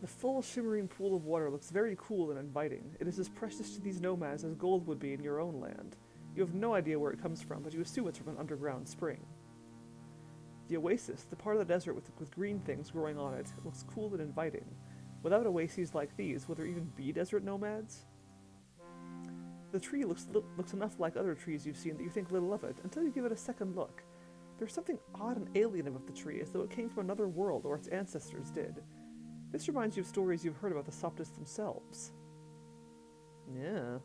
A: The full, shimmering pool of water looks very cool and inviting. It is as precious to these nomads as gold would be in your own land. You have no idea where it comes from, but you assume it's from an underground spring. The Oasis, the part of the desert with green things growing on it, looks cool and inviting. Without oases like these, will there even be desert nomads? The tree looks enough like other trees you've seen that you think little of it, until you give it a second look. There's something odd and alien about the tree, as though it came from another world, or its ancestors did. This reminds you of stories you've heard about the Soptis themselves. Yeah.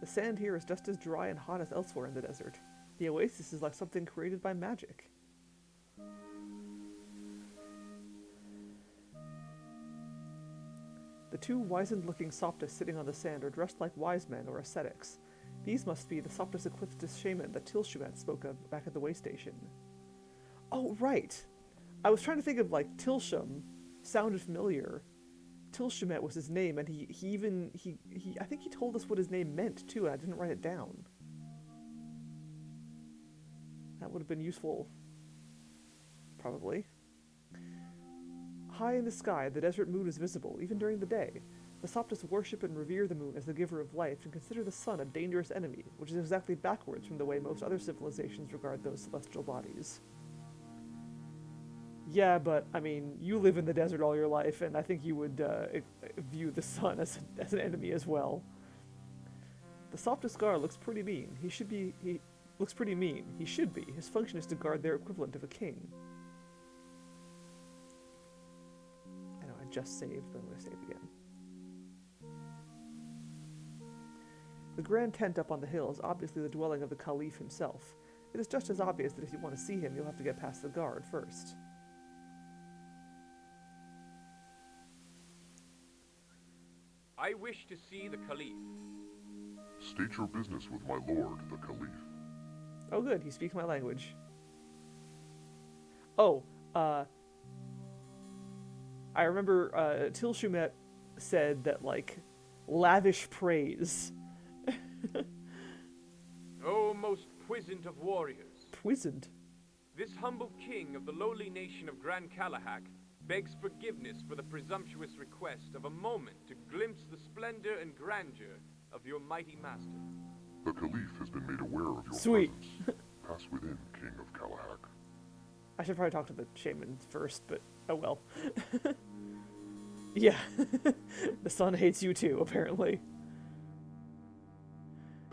A: The sand here is just as dry and hot as elsewhere in the desert. The oasis is like something created by magic. The two wizened-looking Soptis sitting on the sand are dressed like wise men or ascetics. These must be the Soptis Ecliptus shaman that Tilshumet spoke of back at the way station. Oh, right! I was trying to think of, like, Tilshum sounded familiar. Tilshumet was his name, and I think he told us what his name meant, too, and I didn't write it down. That would have been useful. Probably. High in the sky, the desert moon is visible, even during the day. The Soptis worship and revere the moon as the giver of life, and consider the sun a dangerous enemy, which is exactly backwards from the way most other civilizations regard those celestial bodies. Yeah, but, I mean, you live in the desert all your life, and I think you would view the sun as an enemy as well. The Soptis Gar looks pretty mean. He looks pretty mean. He should be. His function is to guard their equivalent of a king. I know, I just saved, but I'm going to save again. The grand tent up on the hill is obviously the dwelling of the Caliph himself. It is just as obvious that if you want to see him, you'll have to get past the guard first.
E: I wish to see the Caliph.
H: State your business with my lord, the Caliph.
A: Oh good, he speaks my language. Oh, I remember Tilshumet said that, like, lavish praise.
E: O most puissant of warriors.
A: Puissant?
E: This humble king of the lowly nation of Gran Kalahak begs forgiveness for the presumptuous request of a moment to glimpse the splendor and grandeur of your mighty master.
H: The Caliph has been made aware of your
A: Sweet.
H: presence. Pass within, King of Kalahak.
A: I should probably talk to the shaman first, but oh well. Yeah. The sun hates you too, apparently.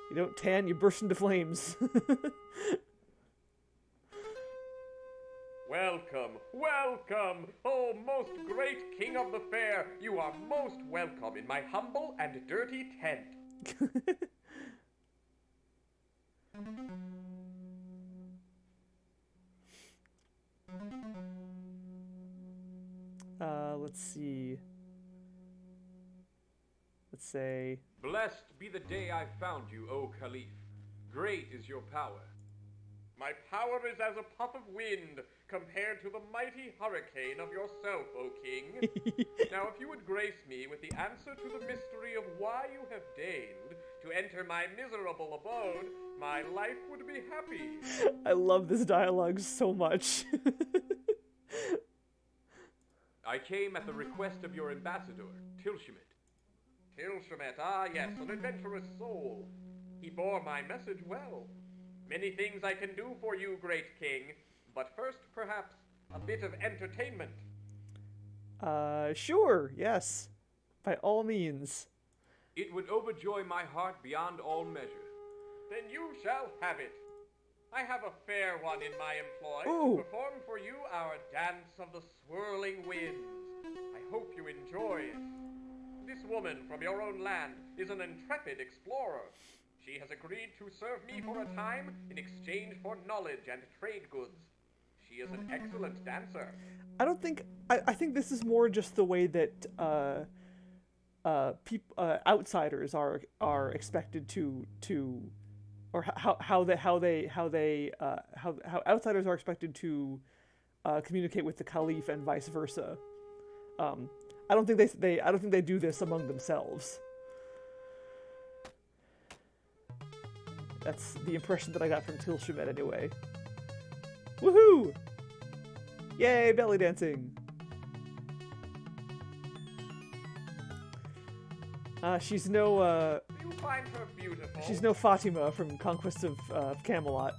A: You don't tan, you burst into flames.
E: Welcome, welcome, oh most great king of the fair. You are most welcome in my humble and dirty tent.
A: Let's see. Let's say...
E: Blessed be the day I found you, O Caliph. Great is your power. My power is as a puff of wind compared to the mighty hurricane of yourself, O king. Now, if you would grace me with the answer to the mystery of why you have deigned to enter my miserable abode, my life would be happy.
A: I love this dialogue so much.
E: I came at the request of your ambassador, Tilshmet. Tilshmet, ah yes, an adventurous soul. He bore my message well. Many things I can do for you, great king, but first, perhaps, a bit of entertainment.
A: Sure, yes. By all means.
E: It would overjoy my heart beyond all measure. Then you shall have it. I have a fair one in my employ to perform for you our dance of the swirling winds. I hope you enjoy it. This woman from your own land is an intrepid explorer. She has agreed to serve me for a time in exchange for knowledge and trade goods. She is an excellent dancer.
A: I don't think... I think this is more just the way that outsiders are expected to or how outsiders are expected to communicate with the Caliph and vice versa. I don't think they do this among themselves. That's the impression that I got from Tilshmet anyway. Woohoo! Yay, belly dancing! She's no,
E: You find her beautiful?
A: she's no Fatima from Conquest of Camelot.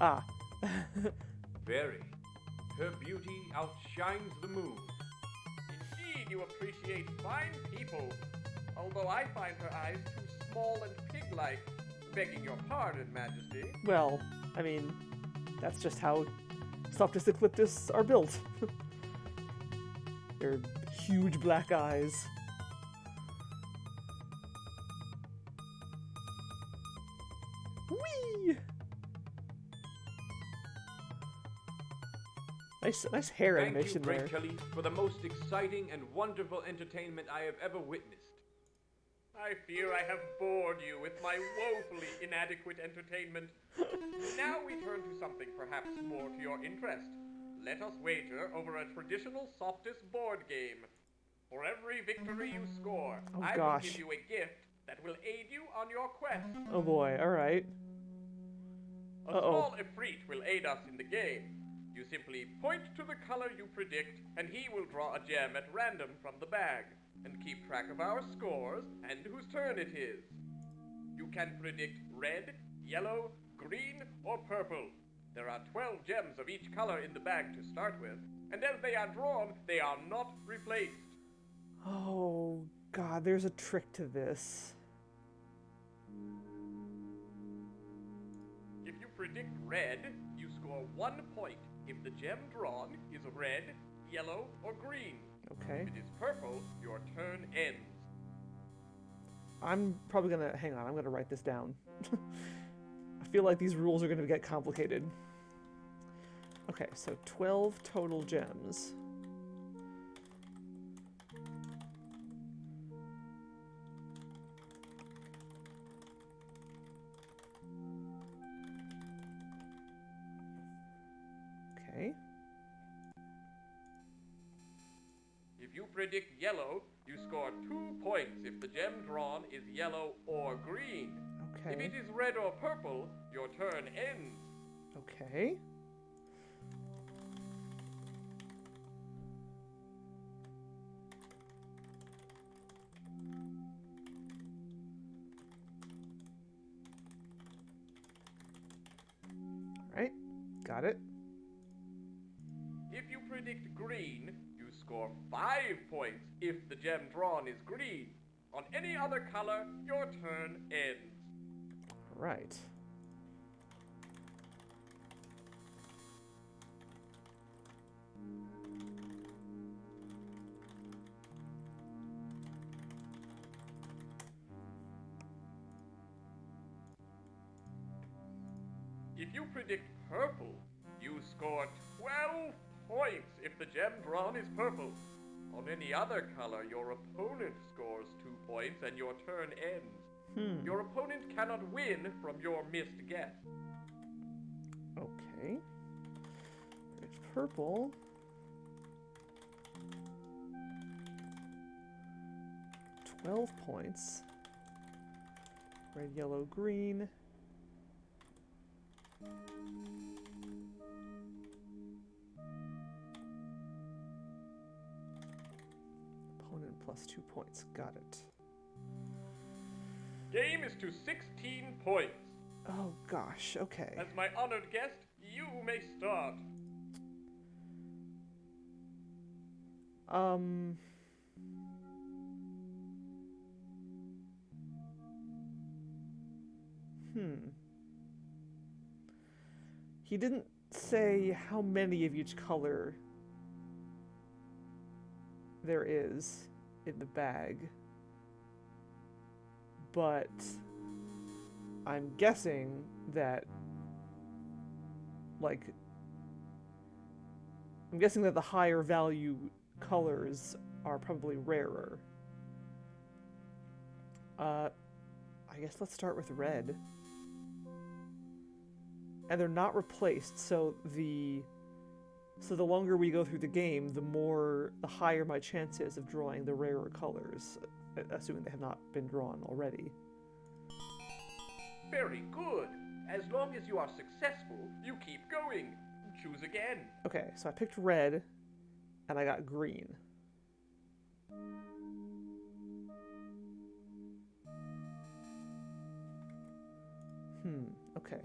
A: Ah.
E: Very. Her beauty outshines the moon. Indeed, you appreciate fine people. Although I find her eyes too small and pig-like. Begging your pardon, Majesty.
A: Well, I mean, that's just how Soptis Ecliptus are built. They're huge black eyes. Whee! Nice hair animation there.
E: Thank you, Great Caliph, for the most exciting and wonderful entertainment I have ever witnessed. I fear I have bored you with my woefully inadequate entertainment. Now we turn to something perhaps more to your interest. Let us wager over a traditional Soptis board game. For every victory you score, I will give you a gift that will aid you on your quest.
A: Oh boy, alright.
E: A small Ifrit will aid us in the game. You simply point to the color you predict, and he will draw a gem at random from the bag, and keep track of our scores and whose turn it is. You can predict red, yellow, green, or purple. There are 12 gems of each color in the bag to start with, and as they are drawn, they are not replaced.
A: Oh, God, there's a trick to this.
E: If you predict red, you score 1 point if the gem drawn is red, yellow, or green.
A: Okay.
E: If it is purple, your turn ends.
A: I'm probably gonna... Hang on, I'm gonna write this down. I feel like these rules are gonna get complicated. Okay, so 12 total gems. Okay.
E: If you predict yellow, you score 2 points if the gem drawn is yellow or green.
A: Okay.
E: If it is red or purple, your turn ends.
A: Okay. Got it.
E: If you predict green, you score 5 points if the gem drawn is green. On any other color, your turn ends.
A: Right.
E: If you predict purple, you score 12 points if the gem drawn is purple. On any other color, your opponent scores 2 points and your turn ends. Your opponent cannot win from your missed guess.
A: Okay. It's purple. $12 points. Red, yellow, green. Opponent plus 2 points. Got it.
E: Game is to 16 points.
A: Oh gosh, okay.
E: As my honored guest, you may start.
A: He didn't say how many of each color there is in the bag, but I'm guessing that, like, the higher value colors are probably rarer. I guess let's start with red. And they're not replaced, so the longer we go through the game, the higher my chance is of drawing the rarer colors, assuming they have not been drawn already.
E: Very good. As long as you are successful, you keep going. Choose again.
A: Okay, so I picked red, and I got green. Okay.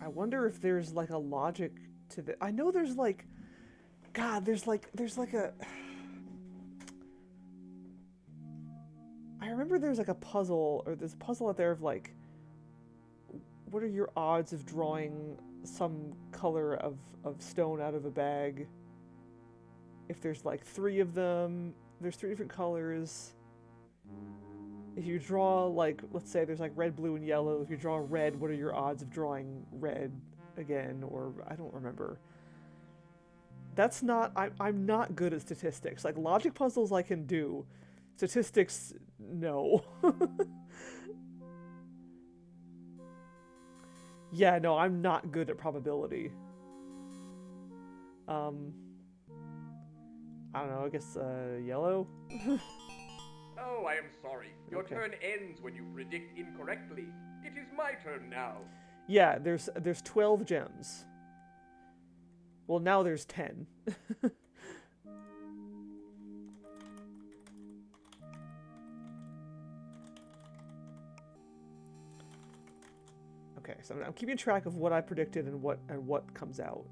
A: I wonder if there's like a logic to the. I know there's like, God, there's like a. I remember there's like a puzzle, or there's a puzzle out there of like, what are your odds of drawing some color of stone out of a bag? If there's like 3 of them, there's 3 different colors. If you draw, like, let's say there's like red, blue, and yellow. If you draw red, what are your odds of drawing red again? Or I don't remember. That's not, I'm not good at statistics. Like, logic puzzles I can do. Statistics, no. Yeah, no, I'm not good at probability. I don't know, I guess, yellow?
E: Oh, I am sorry. Your turn ends when you predict incorrectly. It is my turn now.
A: Yeah, there's 12 gems. Well, now there's 10. Okay, so I'm keeping track of what I predicted and what comes out,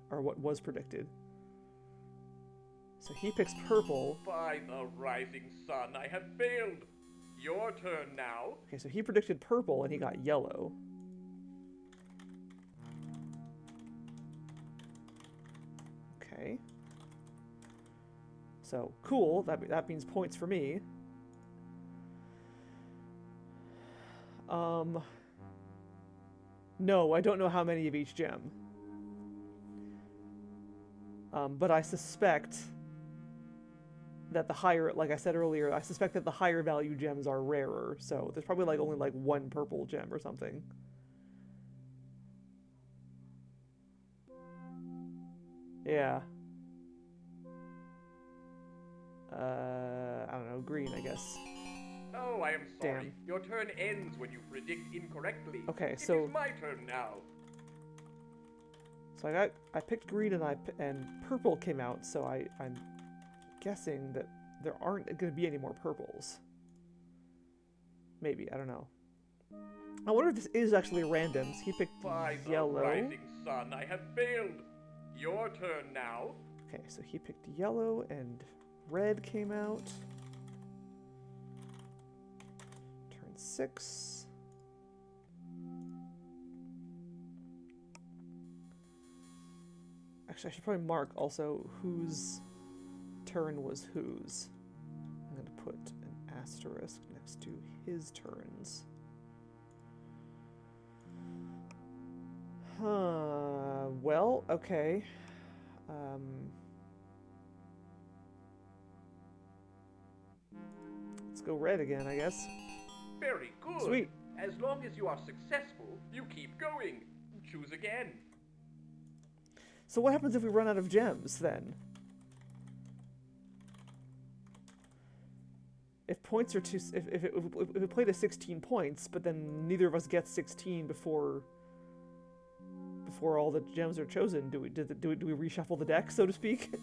A: or what was predicted. So he picks purple.
E: By the rising sun, I have failed. Your turn now.
A: Okay, so he predicted purple and he got yellow. Okay. So, cool. That means points for me. No, I don't know how many of each gem. But I suspect that the higher, like I said earlier, I suspect that the higher value gems are rarer, so there's probably like only like 1 purple gem or something. Yeah. I don't know, green, I guess.
E: Oh, I am sorry.
A: Damn.
E: Your turn ends when you predict incorrectly.
A: Okay,
E: It
A: so
E: is my turn now.
A: So I picked green and purple came out, so I'm guessing that there aren't going to be any more purples. Maybe, I don't know. I wonder if this is actually random. So he picked
E: By the
A: yellow.
E: rising sun, I have failed. Your turn now.
A: Okay, so he picked yellow and red came out. Turn 6. Actually, I should probably mark also whose turn was whose. I'm going to put an asterisk next to his turns. Well, okay. Let's go red again, I guess.
E: Very good.
A: Sweet.
E: As long as you are successful, you keep going. Choose again.
A: So what happens if we run out of gems, then? If points are too... If we play to 16 points, but then neither of us gets 16 before all the gems are chosen, do we reshuffle the deck, so to speak?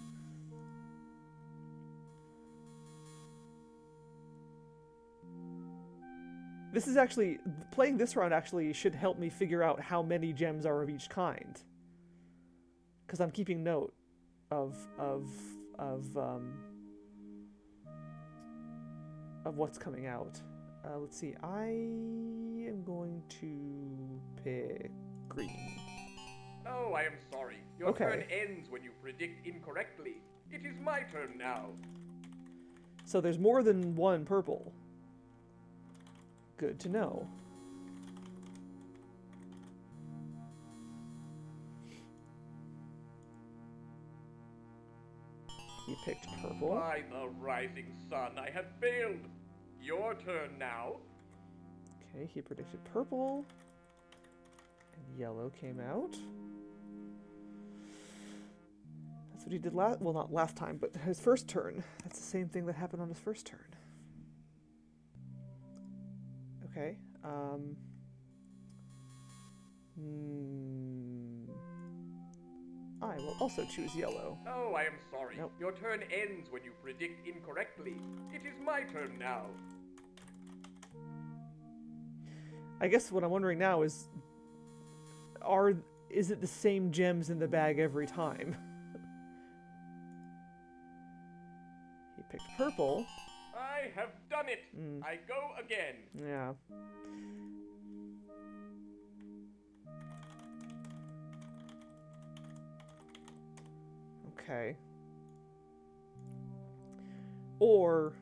A: This is actually... Playing this round actually should help me figure out how many gems are of each kind. Because I'm keeping note of what's coming out. Let's see. I am going to pick green.
E: Oh, I am sorry. Your
A: Okay.
E: turn ends when you predict incorrectly. It is my turn now.
A: So there's more than one purple. Good to know. He picked purple.
E: By the rising sun, I have failed. Your turn now.
A: Okay, he predicted purple. And yellow came out. That's what he did last... Well, not last time, but his first turn. That's the same thing that happened on his first turn. Okay. I will also choose yellow.
E: Oh, I am sorry.
A: Nope.
E: Your turn ends when you predict incorrectly. It is my turn now.
A: I guess what I'm wondering now is... Is it the same gems in the bag every time? He picked purple.
E: I have done it. I go again.
A: Yeah. Okay. Or,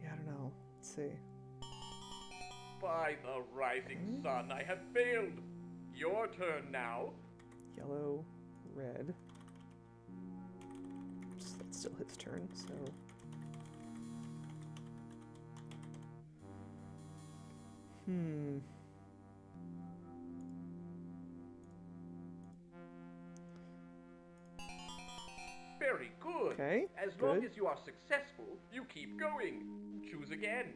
A: yeah, I don't know. Let's see.
E: By the rising sun, I have failed. Your turn now.
A: Yellow, red. That's still his turn, so...
E: Very good.
A: Okay,
E: As long
A: good.
E: as you are successful, you keep going. Choose again.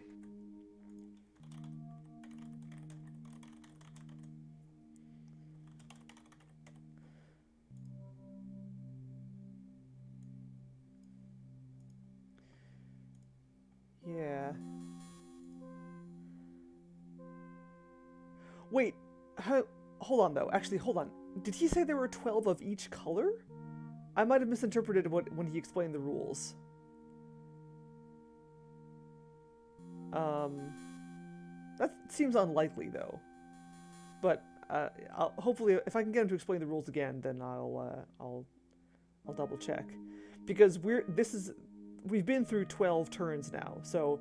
A: Yeah. Wait, hold on though. Actually, hold on. Did he say there were 12 of each color? I might have misinterpreted when he explained the rules. That seems unlikely though. But hopefully, if I can get him to explain the rules again, then I'll double check, because we've been through 12 turns now, so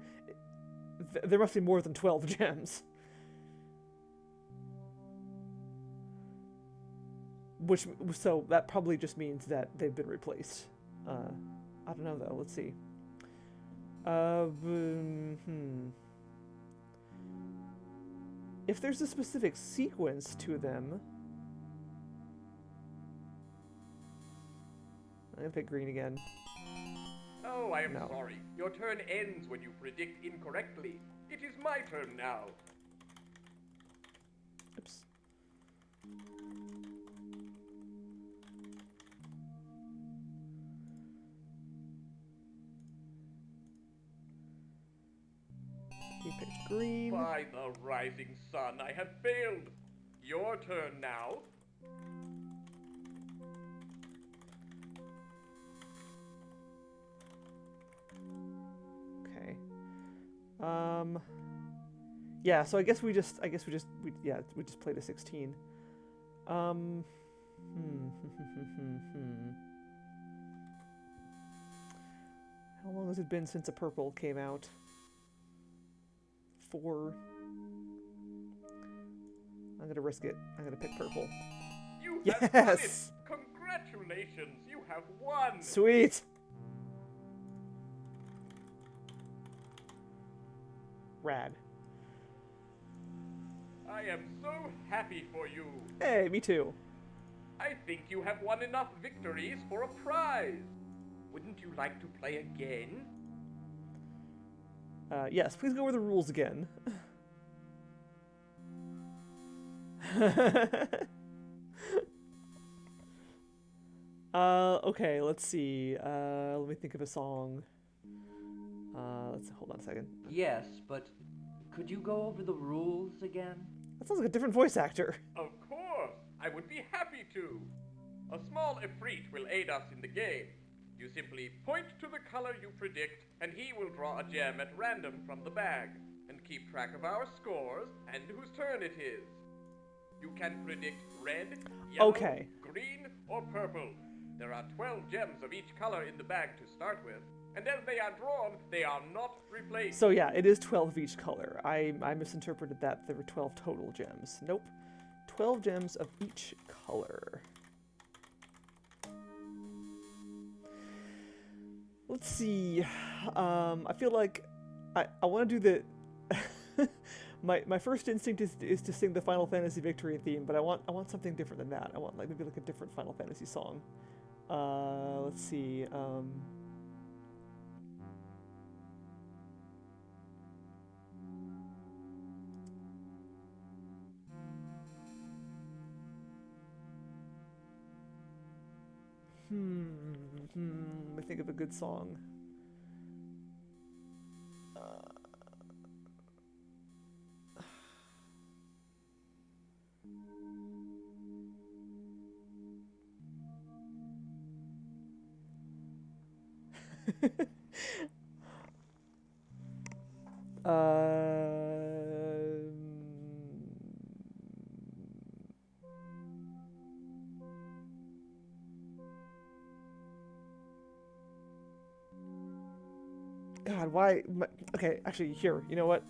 A: there must be more than 12 gems. So that probably just means that they've been replaced. I don't know though. Let's see. If there's a specific sequence to them, I'm gonna pick green again.
E: Oh, I am
A: No.
E: sorry. Your turn ends when you predict incorrectly. It is my turn now.
A: Oops. green.
E: By the rising sun, I have failed. Your turn now.
A: Okay. Yeah, so I guess we just played a 16. How long has it been since a purple came out? 4. I'm gonna risk it. I'm gonna pick purple.
E: You
A: Yes!
E: have done it! Congratulations, you have won!
A: Sweet! Rad.
E: I am so happy for you.
A: Hey, me too.
E: I think you have won enough victories for a prize. Wouldn't you like to play again?
A: Yes, please go over the rules again. Okay, let's see. Let me think of a song. Let's hold on a second.
G: Yes, but could you go over the rules again?
A: That sounds like a different voice actor.
E: Of course, I would be happy to. A small Ifrit will aid us in the game. You simply point to the color you predict, and he will draw a gem at random from the bag, and keep track of our scores and whose turn it is. You can predict red, yellow, green, or purple. There are 12 gems of each color in the bag to start with, and as they are drawn, they are not replaced.
A: So yeah, it is 12 of each color. I misinterpreted that. There were 12 total gems. Nope. 12 gems of each color. Let's see. I feel like I want to do the... my first instinct is to sing the Final Fantasy Victory theme, but I want something different than that. I want maybe like a different Final Fantasy song. Let's see. Let me think of a good song. God, why? Okay, actually, here. You know what?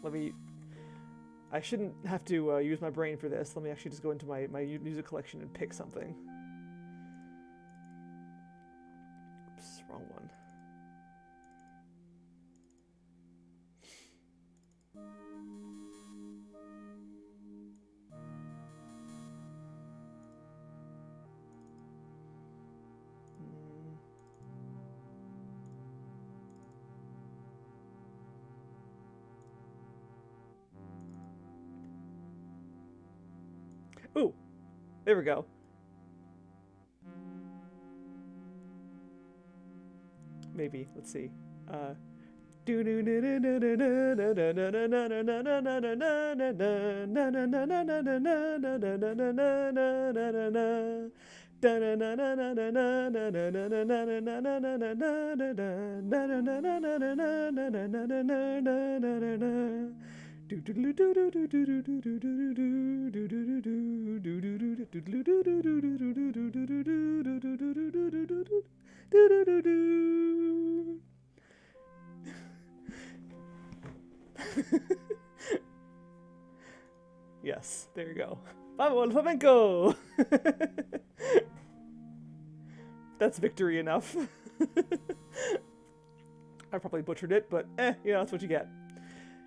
A: I shouldn't have to use my brain for this. Let me actually just go into my music collection and pick something. Oops, wrong one. Ooh, there we go. Maybe, let's see. Yes, there you go. Vamos, flamenco! That's victory enough. I probably butchered it, but yeah, that's what you get.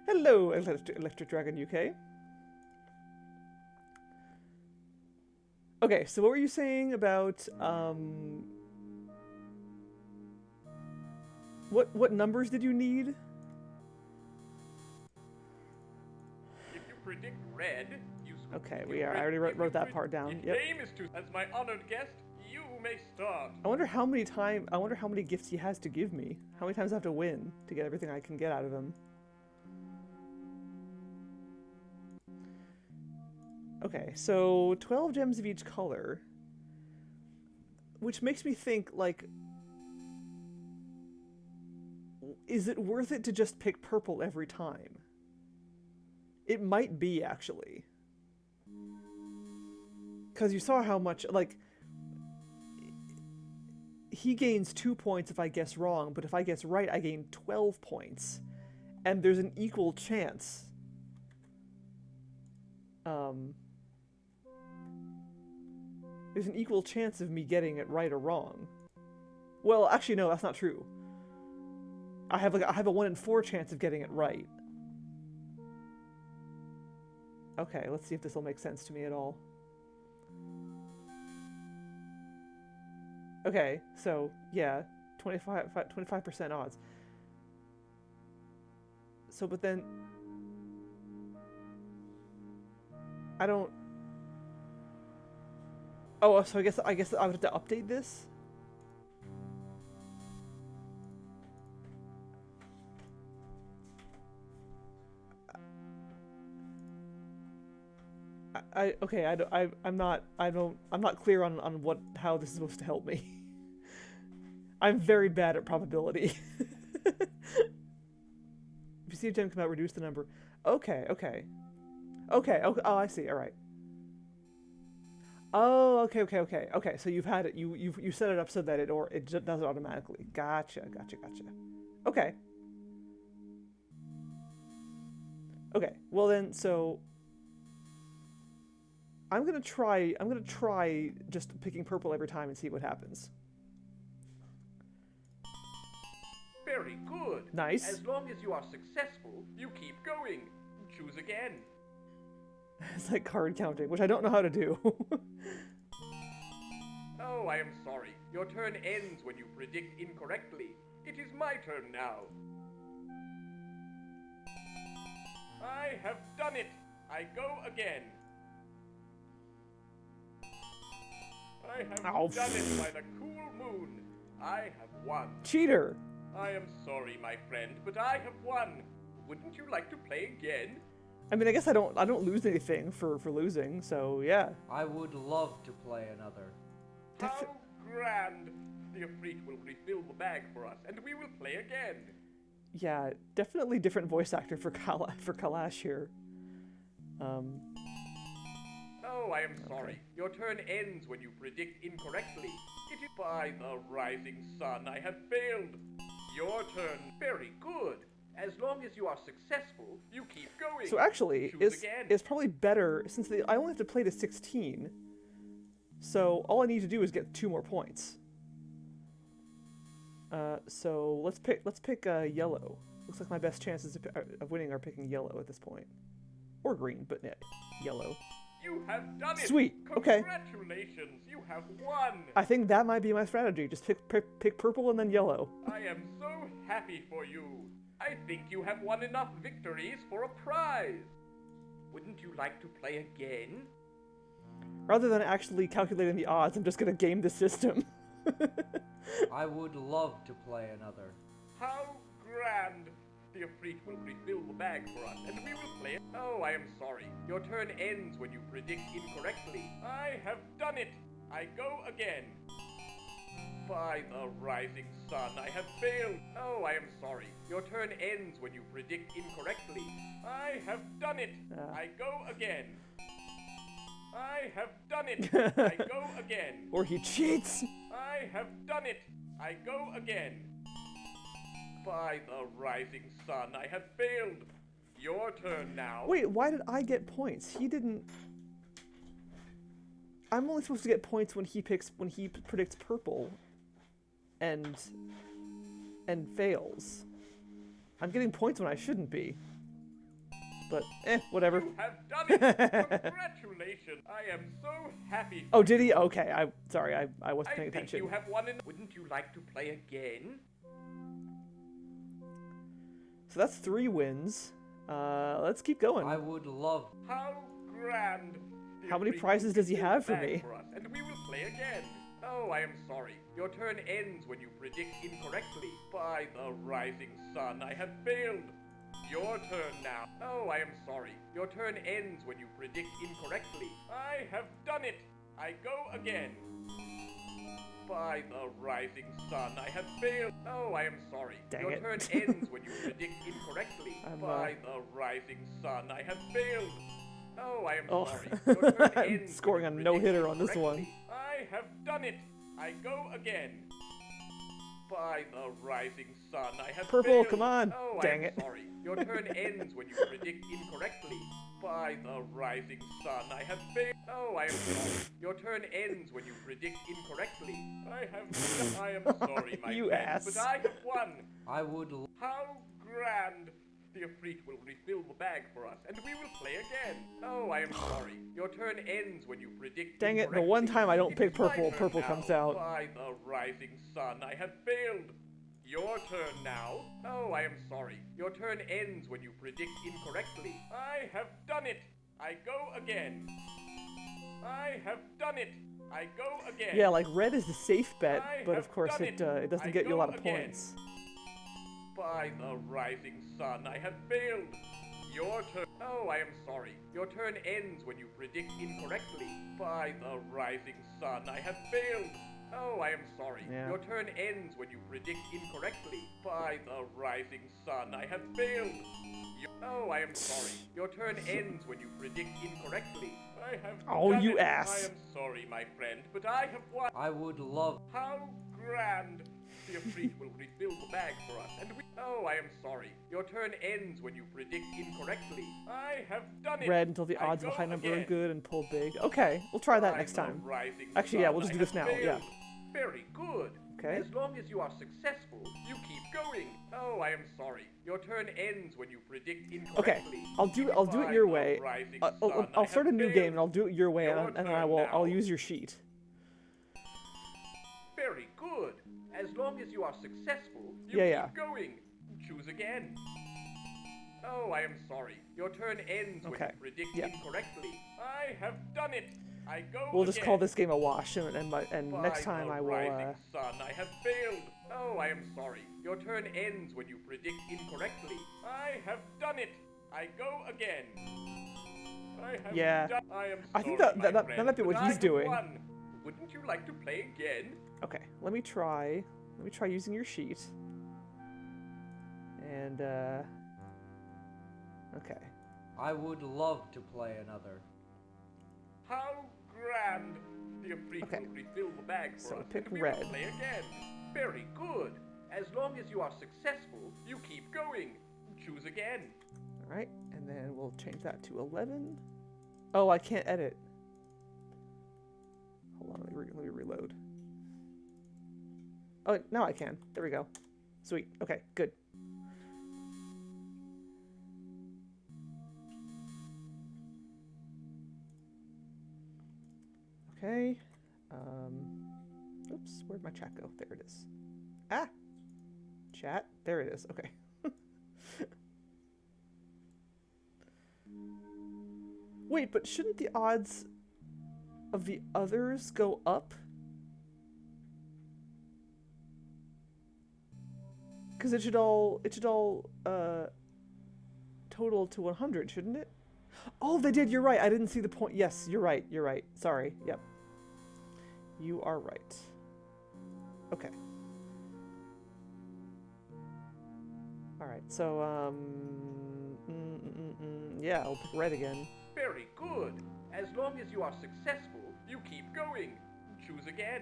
A: Hello, Electric Dragon UK. Okay, so what were you saying about, what numbers did you need?
E: If you predict red, you...
A: Okay, I already wrote that part down. Yep.
E: Game is to... As my honored guest, you may start.
A: I wonder how many gifts he has to give me. How many times I have to win to get everything I can get out of him. Okay, so 12 gems of each color. Which makes me think, like... Is it worth it to just pick purple every time? It might be, actually. Because you saw how much, like... He gains 2 points if I guess wrong, but if I guess right, I gain 12 points. And there's an equal chance. There's an equal chance of me getting it right or wrong. Well, actually, no, that's not true. I have a 1 in 4 chance of getting it right. Okay, let's see if this will make sense to me at all. Okay, so, yeah, 25% odds. So, but then... I don't... Oh, so I guess I would have to update this? I'm not clear on how this is supposed to help me. I'm very bad at probability. If you see a gem come out, reduce the number. Okay. Oh, I see. All right. Oh, okay. So you've had it. You set it up so that it just does it automatically. Gotcha. Okay. Okay. Well then, so I'm gonna try just picking purple every time and see what happens.
E: Very good.
A: Nice.
E: As long as you are successful, you keep going. Choose again.
A: It's like card counting, which I don't know how to do.
E: Oh, I am sorry. Your turn ends when you predict incorrectly. It is my turn now. I have done it. I go again. I have done it by the cool moon. I have won.
A: Cheater.
E: I am sorry, my friend, but I have won. Wouldn't you like to play again?
A: I mean, I guess I don't lose anything for losing, so yeah.
G: I would love to play another.
E: How grand! The Ifrit will refill the bag for us, and we will play again.
A: Yeah, definitely different voice actor for Kalash here.
E: Oh, I am sorry. Your turn ends when you predict incorrectly. It is by the rising sun I have failed. Your turn. Very good. As long as you are successful, you keep going.
A: So actually,
E: Choose again.
A: it's probably better, since I only have to play to 16, so all I need to do is get 2 more points. So let's pick yellow. Looks like my best chances of winning are picking yellow at this point. Or green, but yeah, yellow.
E: You have done it!
A: Sweet, okay.
E: Congratulations, you have won!
A: I think that might be my strategy, just pick purple and then yellow.
E: I am so happy for you. I think you have won enough victories for a prize. Wouldn't you like to play again?
A: Rather than actually calculating the odds, I'm just gonna game the system.
G: I would love to play another.
E: How grand! The Ifrit will refill the bag for us, and we will play it. Oh, I am sorry. Your turn ends when you predict incorrectly. I have done it! I go again. By the rising sun, I have failed. Oh, I am sorry. Your turn ends when you predict incorrectly. I have done it. I go again. I have done it. I go again.
A: Or he cheats.
E: I have done it. I go again. By the rising sun, I have failed. Your turn now.
A: Wait, why did I get points? He didn't... I'm only supposed to get points when he predicts purple and fails. I'm getting points when I shouldn't be. But, whatever.
E: You have done it! Congratulations! I am so happy.
A: Oh, did he? Okay, sorry, I wasn't paying
E: I think
A: attention.
E: you have won enough. Wouldn't you like to play again?
A: So that's 3 wins. Let's keep going.
G: I would love...
E: How grand! The
A: How many
E: Ifrit
A: prizes does he
E: will
A: have for
E: bag
A: me?
E: us, and we will play again. Oh, I am sorry. Your turn ends when you predict incorrectly. By the rising sun, I have failed. Your turn now. Oh, I am sorry. Your turn ends when you predict incorrectly. I have done it. I go again. By the rising sun, I have failed. Oh, I am sorry.
A: Dang
E: Your
A: it.
E: turn ends when you predict incorrectly. By the rising sun, I have failed. Oh, I am sorry. Your turn
A: I'm
E: ends
A: scoring
E: when
A: a
E: you
A: no-hitter
E: predict
A: on this one.
E: incorrectly. I have done it. I go again. By the rising sun, I have
A: Purple,
E: failed.
A: come on.
E: Oh,
A: Dang
E: I am
A: it.
E: sorry. Your turn ends when you predict incorrectly. By the rising sun, I have failed. Oh, I am sorry. Your turn ends when you predict incorrectly. I am sorry, my
A: You
E: friend,
A: ass.
E: but I have won.
G: I would
E: How grand! The Ifrit will refill the bag for us, and we will play again. Oh, I am sorry. Your turn ends when you predict
A: Dang it, the
E: incorrectly.
A: one time I don't
E: It
A: pick
E: is my
A: purple,
E: turn
A: purple
E: now.
A: comes out.
E: By the rising sun, I have failed. Your turn now. Oh, I am sorry. Your turn ends when you predict incorrectly. I have done it. I go again. I have done it. I go again.
A: Yeah, like red is the safe bet,
E: I
A: but
E: have
A: of course
E: done
A: it
E: it.
A: doesn't
E: I
A: get you a
E: go
A: lot of
E: again.
A: points.
E: By the rising sun, I have failed. Your turn. Oh, I am sorry. Your turn ends when you predict incorrectly. By the rising sun, I have failed. Oh, I am sorry.
A: Yeah.
E: Your turn ends when you predict incorrectly. By the rising sun, I have failed. Oh, I am sorry. Your turn ends when you predict incorrectly. I have
A: Oh,
E: done
A: you
E: it.
A: ass.
E: I am sorry, my friend, but I have won.
G: I would love.
E: How grand! The Ifrit will refill the bag for us, and we. Oh, I am sorry. Your turn ends when you predict incorrectly. I have done it.
A: Red until the
E: I
A: odds of a
E: go
A: high number are
E: again.
A: good and pull big. Okay, we'll try that
E: By
A: next
E: the
A: time.
E: rising
A: Actually, yeah,
E: sun,
A: we'll just
E: I
A: do this
E: have
A: now, yeah.
E: failed. Very good.
A: Okay.
E: As long as you are successful, you keep going. Oh, I am sorry. Your turn ends when you predict
A: Okay,
E: incorrectly.
A: I'll do it
E: By
A: your
E: the
A: way.
E: rising
A: I'll
E: sun, I
A: I'll start a
E: have
A: new
E: failed.
A: game and I'll do it your way,
E: Your
A: and then
E: turn
A: I'll
E: now.
A: use your sheet.
E: Very good. As long as you are successful, you
A: Yeah,
E: keep going. Choose again. Oh, I am sorry. Your turn ends when
A: Okay,
E: you predict
A: yeah.
E: incorrectly. I have done it. I go
A: We'll just
E: again.
A: call this game a wash, and
E: By
A: next time
E: the
A: I will.
E: rising sun, I have failed. Oh, I am sorry. Your turn ends when you predict incorrectly. I have done it. I go again. I have
A: Yeah.
E: done. I am
A: I think
E: sorry,
A: that
E: my
A: might
E: friend,
A: be what
E: but
A: he's
E: I have
A: doing.
E: won. Wouldn't you like to play again?
A: Okay, let me try using your sheet. And okay.
G: I would love to play another.
E: How grand! The Ifrit
A: Okay.
E: will refill the bag for
A: So
E: us,
A: pick
E: and we
A: red.
E: will play again. Very good. As long as you are successful, you keep going. Choose again.
A: All right, and then we'll change that to 11. Oh, I can't edit. Hold on, let me reload. Oh, now I can. There we go. Sweet. Okay, good. Okay. Oops, where'd my chat go? There it is. Ah! Chat? There it is. Okay. Wait, but shouldn't the odds of the others go up? Because it should all total to 100, shouldn't it? Oh, they did. You're right. I didn't see the point. Yes, you're right. You're right. Sorry. Yep. You are right. Okay. All right. So yeah, I'll pick red again.
E: Very good. As long as you are successful, you keep going. Choose again.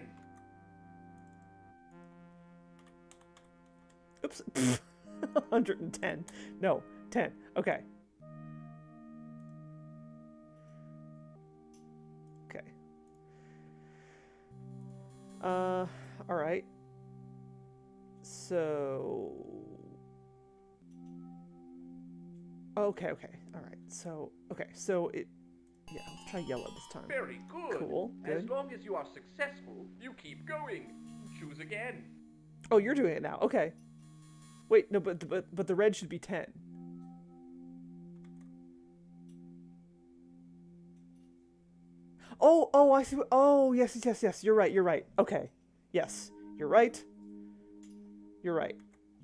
A: Oops. 110. No, 10. Okay. Okay. All right. So. Okay. All right. So. Okay. So it. Yeah. Let's try yellow this time.
E: Very good.
A: Cool.
E: As
A: Good.
E: long as you are successful, you keep going. Choose again.
A: Oh, you're doing it now. Okay. Wait. No, but the red should be 10. Oh, I see. Oh, yes. You're right. Okay. Yes, you're right.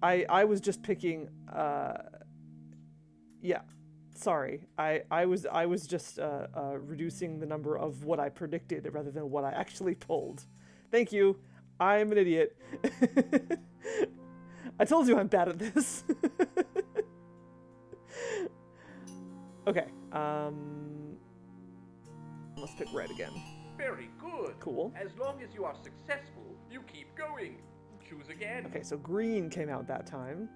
A: I was just picking Yeah. Sorry. I was just reducing the number of what I predicted rather than what I actually pulled. Thank you. I'm an idiot. I told you I'm bad at this. Okay. Let's pick red again.
E: Very good.
A: Cool.
E: As long as you are successful, you keep going. Choose again.
A: Okay, so green came out that time.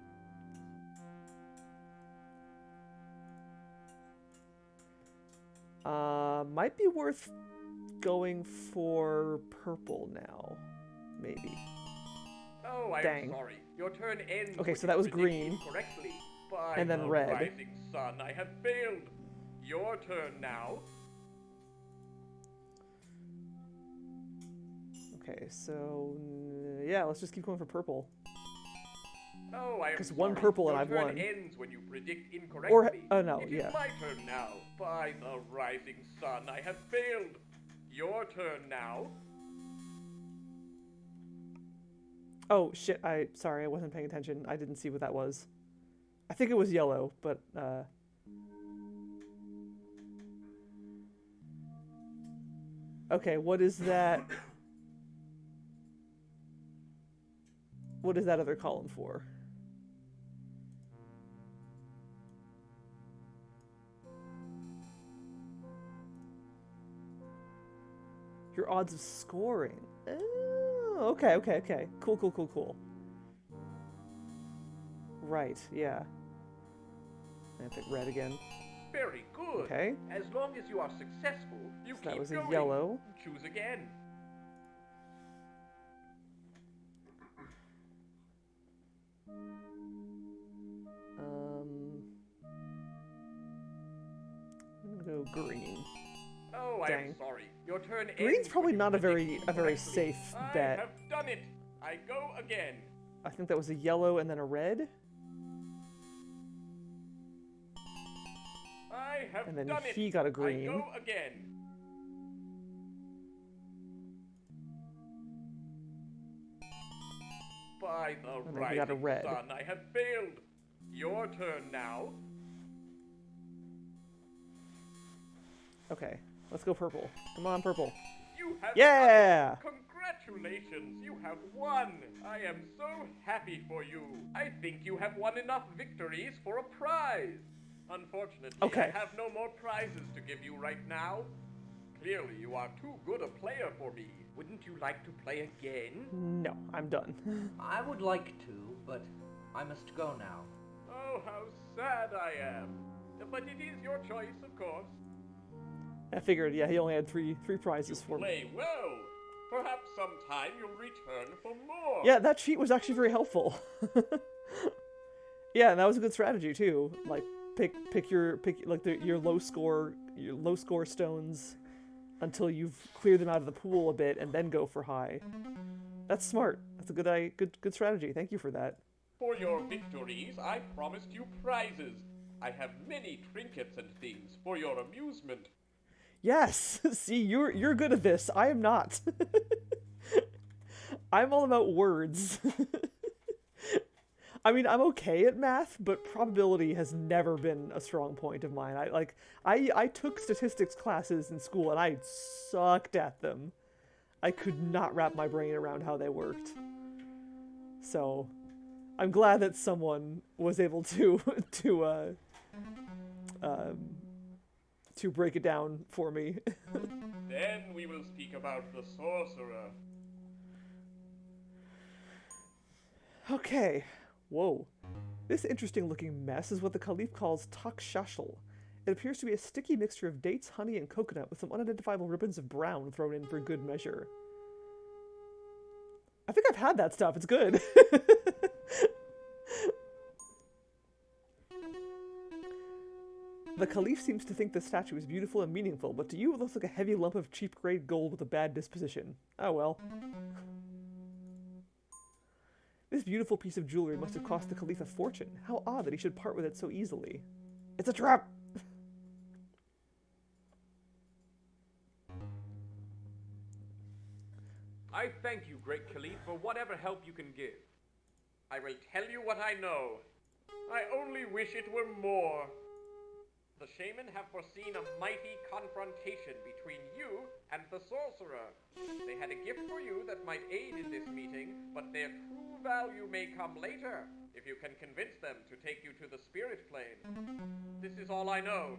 A: Might be worth going for purple now. Maybe.
E: Oh, I'm
A: Dang.
E: sorry. Your turn ends.
A: Okay,
E: when
A: so
E: you
A: that was
E: predict
A: green.
E: Incorrectly. By
A: And then
E: the
A: red.
E: rising sun, I have failed. Your turn now.
A: Okay, so yeah, let's just keep going for purple.
E: Oh, I am
A: 'Cause
E: sorry.
A: one purple and
E: Your
A: I've
E: turn
A: won.
E: ends when you predict incorrectly.
A: Or oh no,
E: It
A: yeah.
E: is my turn now. By the rising sun, I have failed. Your turn now.
A: Oh shit! Sorry, I wasn't paying attention. I didn't see what that was. I think it was yellow, but okay, what is that? What is that other column for? Your odds of scoring. Oh, okay. Cool. Right, yeah. I pick red again.
E: Very good.
A: Okay.
E: As long as you are successful, you
A: So
E: keep
A: that was a
E: going.
A: yellow.
E: Choose again.
A: I'm gonna go green.
E: Oh, I
A: Dang.
E: am sorry. Your turn ends.
A: Green's probably
E: when you
A: not a
E: predict
A: very
E: incorrectly.
A: safe
E: I
A: bet.
E: have done it. I go again.
A: I think that was a yellow and then a red.
E: I have
A: And then
E: done it.
A: he got a
E: I
A: green.
E: go again. By the
A: And then he got a
E: rising
A: red.
E: sun, I have failed. Your turn now.
A: Okay, let's go purple. Come on, purple.
E: You have
A: Yeah!
E: done it. Congratulations, you have won. I am so happy for you. I think you have won enough victories for a prize. Unfortunately,
A: Okay.
E: I have no more prizes to give you right now. Clearly, you are too good a player for me. Wouldn't you like to play again?
A: No, I'm done.
G: I would like to, but I must go now.
E: Oh, how sad I am. But it is your choice, of course.
A: I figured, yeah, he only had three prizes
E: You
A: for me.
E: play well. Perhaps sometime you'll return for more.
A: Yeah, that cheat was actually very helpful. Yeah, and that was a good strategy too. Like pick your low score stones until you've cleared them out of the pool a bit, and then go for high. That's smart. That's a good strategy. Thank you for that.
E: For your victories, I promised you prizes. I have many trinkets and things for your amusement.
A: Yes. See, you're good at this. I am not. I'm all about words. I mean, I'm okay at math, but probability has never been a strong point of mine. I took statistics classes in school and I sucked at them. I could not wrap my brain around how they worked. So, I'm glad that someone was able to break it down for me.
E: Then we will speak about the Sorcerer.
A: Okay. Whoa. This interesting looking mess is what the Caliph calls takshashal. It appears to be a sticky mixture of dates, honey, and coconut with some unidentifiable ribbons of brown thrown in for good measure. I think I've had that stuff. It's good. The Caliph seems to think the statue is beautiful and meaningful, but to you it looks like a heavy lump of cheap-grade gold with a bad disposition. Oh well. This beautiful piece of jewelry must have cost the Caliph a fortune. How odd that he should part with it so easily. It's a trap!
E: I thank you, Great Khalif, for whatever help you can give. I will tell you what I know. I only wish it were more. The shaman have foreseen a mighty confrontation between you and the sorcerer. They had a gift for you that might aid in this meeting, but their true value may come later, if you can convince them to take you to the spirit plane. This is all I know.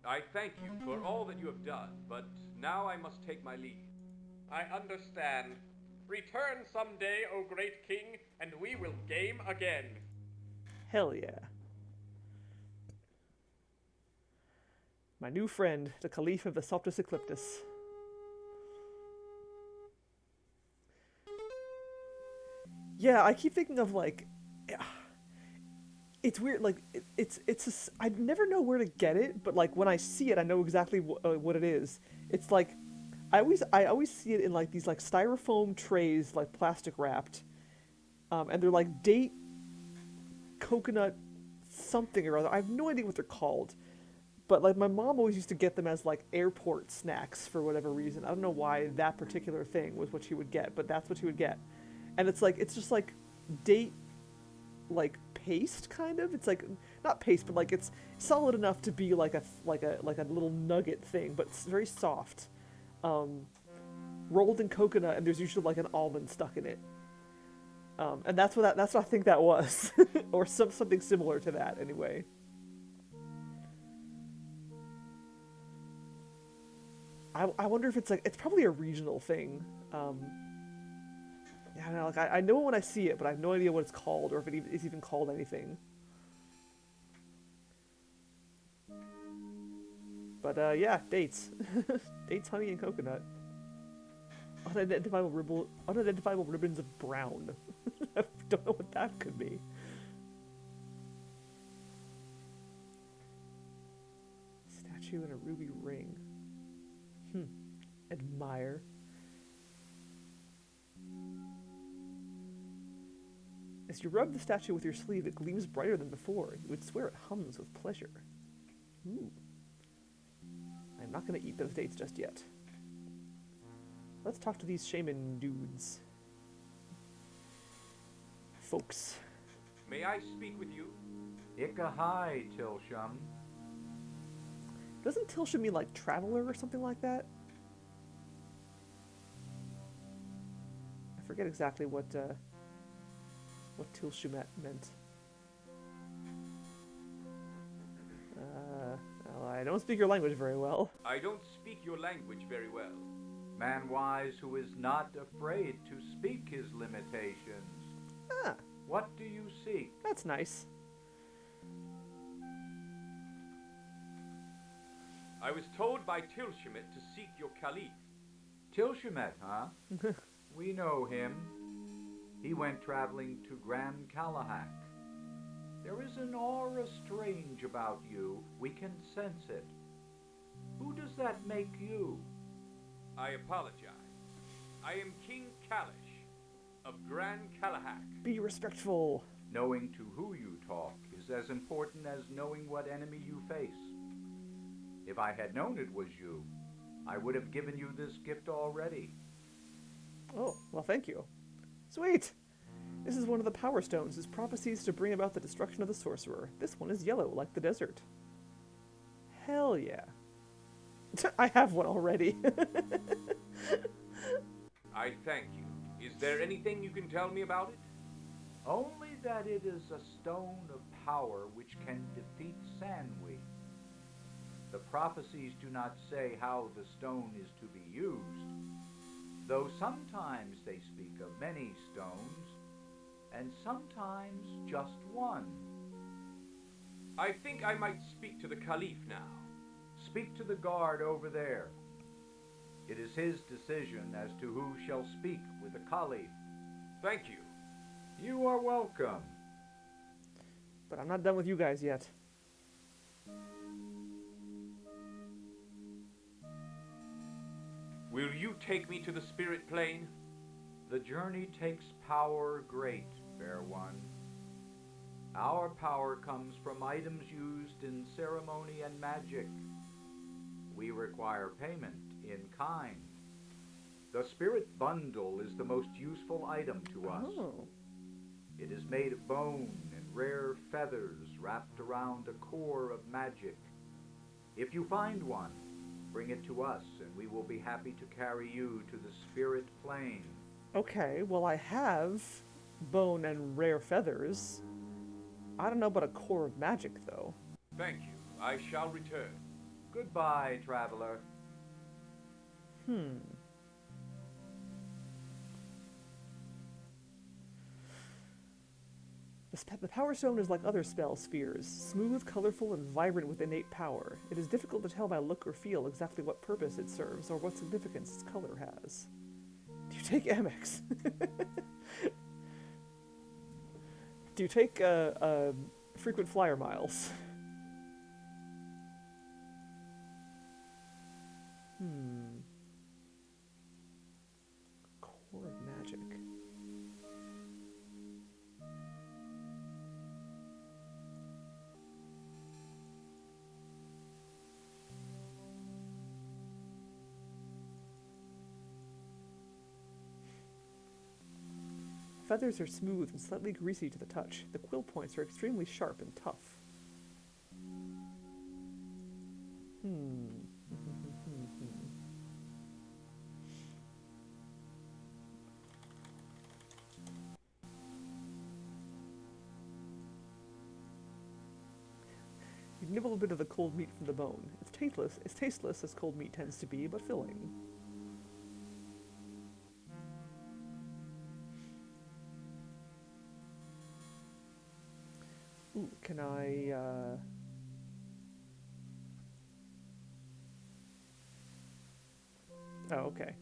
E: I thank you for all that you have done, but now I must take my leave. I understand. Return someday, O great king, and we will game again.
A: Hell yeah. My new friend, the Caliph of the Soptus Ecliptus. Yeah, I keep thinking of like, it's weird. Like I never know where to get it, but like when I see it, I know exactly what it is. It's like, I always see it in like these like styrofoam trays, like plastic wrapped, and they're like date coconut something or other. I have no idea what they're called. But like my mom always used to get them as like airport snacks for whatever reason. I don't know why that particular thing was what she would get, but that's what she would get. And it's just like date like paste kind of. It's like not paste, but like it's solid enough to be like a little nugget thing, but it's very soft. Rolled in coconut, and there's usually like an almond stuck in it. And that's what I think that was, or something similar to that anyway. I wonder if it's like, it's probably a regional thing. Yeah, I don't know, like I know when I see it, but I have no idea what it's called, or if it is even called anything. But yeah, dates. Dates, honey, and coconut. Unidentifiable ribbons of brown. I don't know what that could be. Statue and a ruby ring. Admire. As you rub the statue with your sleeve, it gleams brighter than before. You would swear it hums with pleasure. Ooh. I'm not going to eat those dates just yet. Let's talk to these shaman dudes. Folks.
E: May I speak with you?
I: Ika-hi, Tilsham.
A: Doesn't Tilsham mean like traveler or something like that? I forget exactly what Tilsham meant. Well, I don't speak your language very well.
E: I don't speak your language very well.
I: Man wise who is not afraid to speak his limitations.
A: Ah.
I: What do you seek?
A: That's nice.
E: I was told by Tilshemet to seek your Caliph.
I: Tilshemet, huh? We know him. He went traveling to Grand Kalahak. There is an aura strange about you. We can sense it. Who does that make you?
E: I apologize. I am King Kalish of Grand Kalahak.
A: Be respectful.
I: Knowing to who you talk is as important as knowing what enemy you face. If I had known it was you, I would have given you this gift already.
A: Oh, well, thank you. Sweet! This is one of the Powerstones, whose prophecies to bring about the destruction of the Sorcerer. This one is yellow, like the desert. Hell yeah. I have one already.
E: I thank you. Is there anything you can tell me about it?
I: Only that it is a stone of power which can defeat Sanwi. The prophecies do not say how the stone is to be used, though sometimes they speak of many stones, and sometimes just one.
E: I think I might speak to the Caliph now.
I: Speak to the guard over there. It is his decision as to who shall speak with the Caliph.
E: Thank you.
I: You are welcome.
A: But I'm not done with you guys yet.
E: Will you take me to the spirit plane?
I: The journey takes power great, fair one. Our power comes from items used in ceremony and magic. We require payment in kind. The spirit bundle is the most useful item to us.
A: Oh.
I: It is made of bone and rare feathers wrapped around a core of magic. If you find one, bring it to us, and we will be happy to carry you to the spirit plane.
A: Okay, well I have bone and rare feathers. I don't know about a core of magic, though.
E: Thank you. I shall return.
I: Goodbye, traveler.
A: The Powerstone is like other spell spheres, smooth, colorful, and vibrant with innate power. It is difficult to tell by look or feel exactly what purpose it serves or what significance its color has. Do you take Amex? Do you take frequent flyer miles? Core of magic. Feathers are smooth and slightly greasy to the touch. The quill points are extremely sharp and tough. You nibble a bit of the cold meat from the bone. It's tasteless as cold meat tends to be, but filling. Ooh, can I, Oh, okay.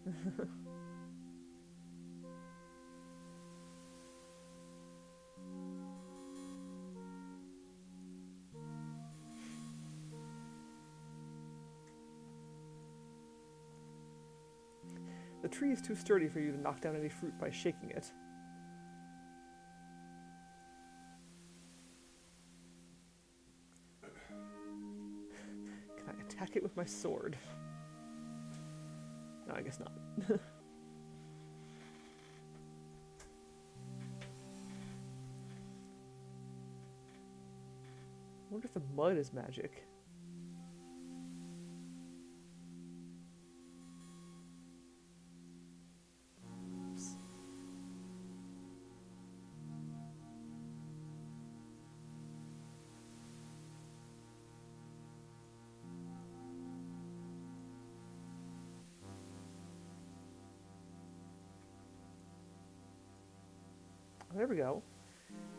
A: The tree is too sturdy for you to knock down any fruit by shaking it. Can I attack it with my sword? No, I guess not. I wonder if the mud is magic. Oops. There we go.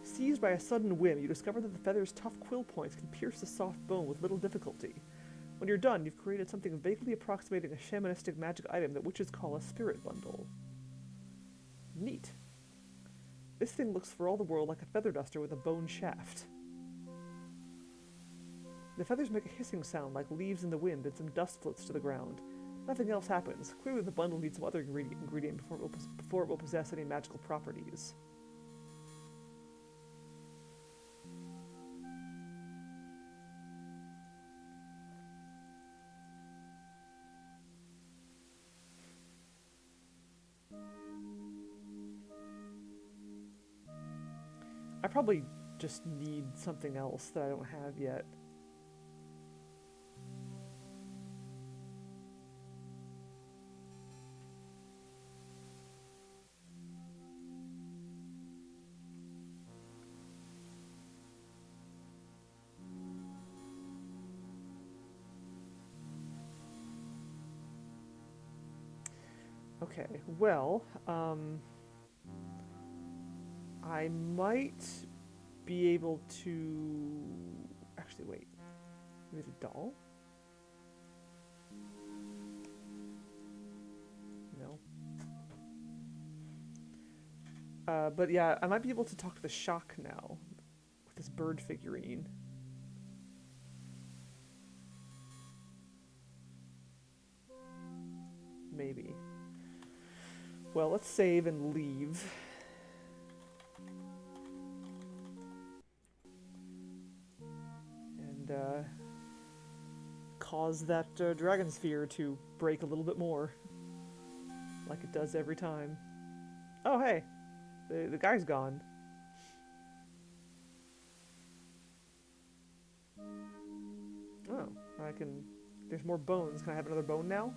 A: Seized by a sudden whim, you discover that the feather's tough quill points can pierce the soft bone with little difficulty. When you're done, you've created something vaguely approximating a shamanistic magic item that witches call a spirit bundle. Neat. This thing looks for all the world like a feather duster with a bone shaft. The feathers make a hissing sound like leaves in the wind and some dust floats to the ground. Nothing else happens. Clearly the bundle needs some other ingredient before it will possess any magical properties. I probably just need something else that I don't have yet. Okay, well, I might be able to... Actually, wait. Maybe the doll? No. But yeah, I might be able to talk to the Shock now with this bird figurine. Maybe. Well, let's save and leave. And cause that Dragonsphere to break a little bit more. Like it does every time. Oh, hey! The guy's gone. Oh, I can... There's more bones. Can I have another bone now?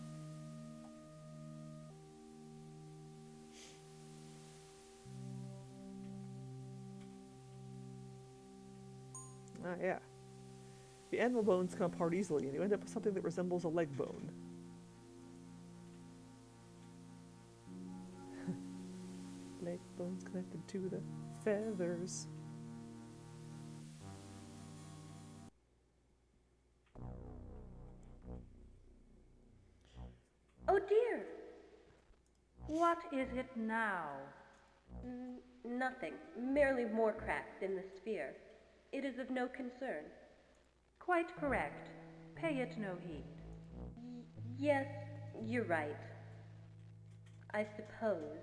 A: Ah, yeah. The animal bones come apart easily, and you end up with something that resembles a leg bone. Leg bones connected to the feathers.
B: Oh dear!
C: What is it now?
B: Nothing. Merely more cracks in the sphere. It is of no concern.
C: Quite correct. Pay it no heed.
B: Yes, you're right. I suppose.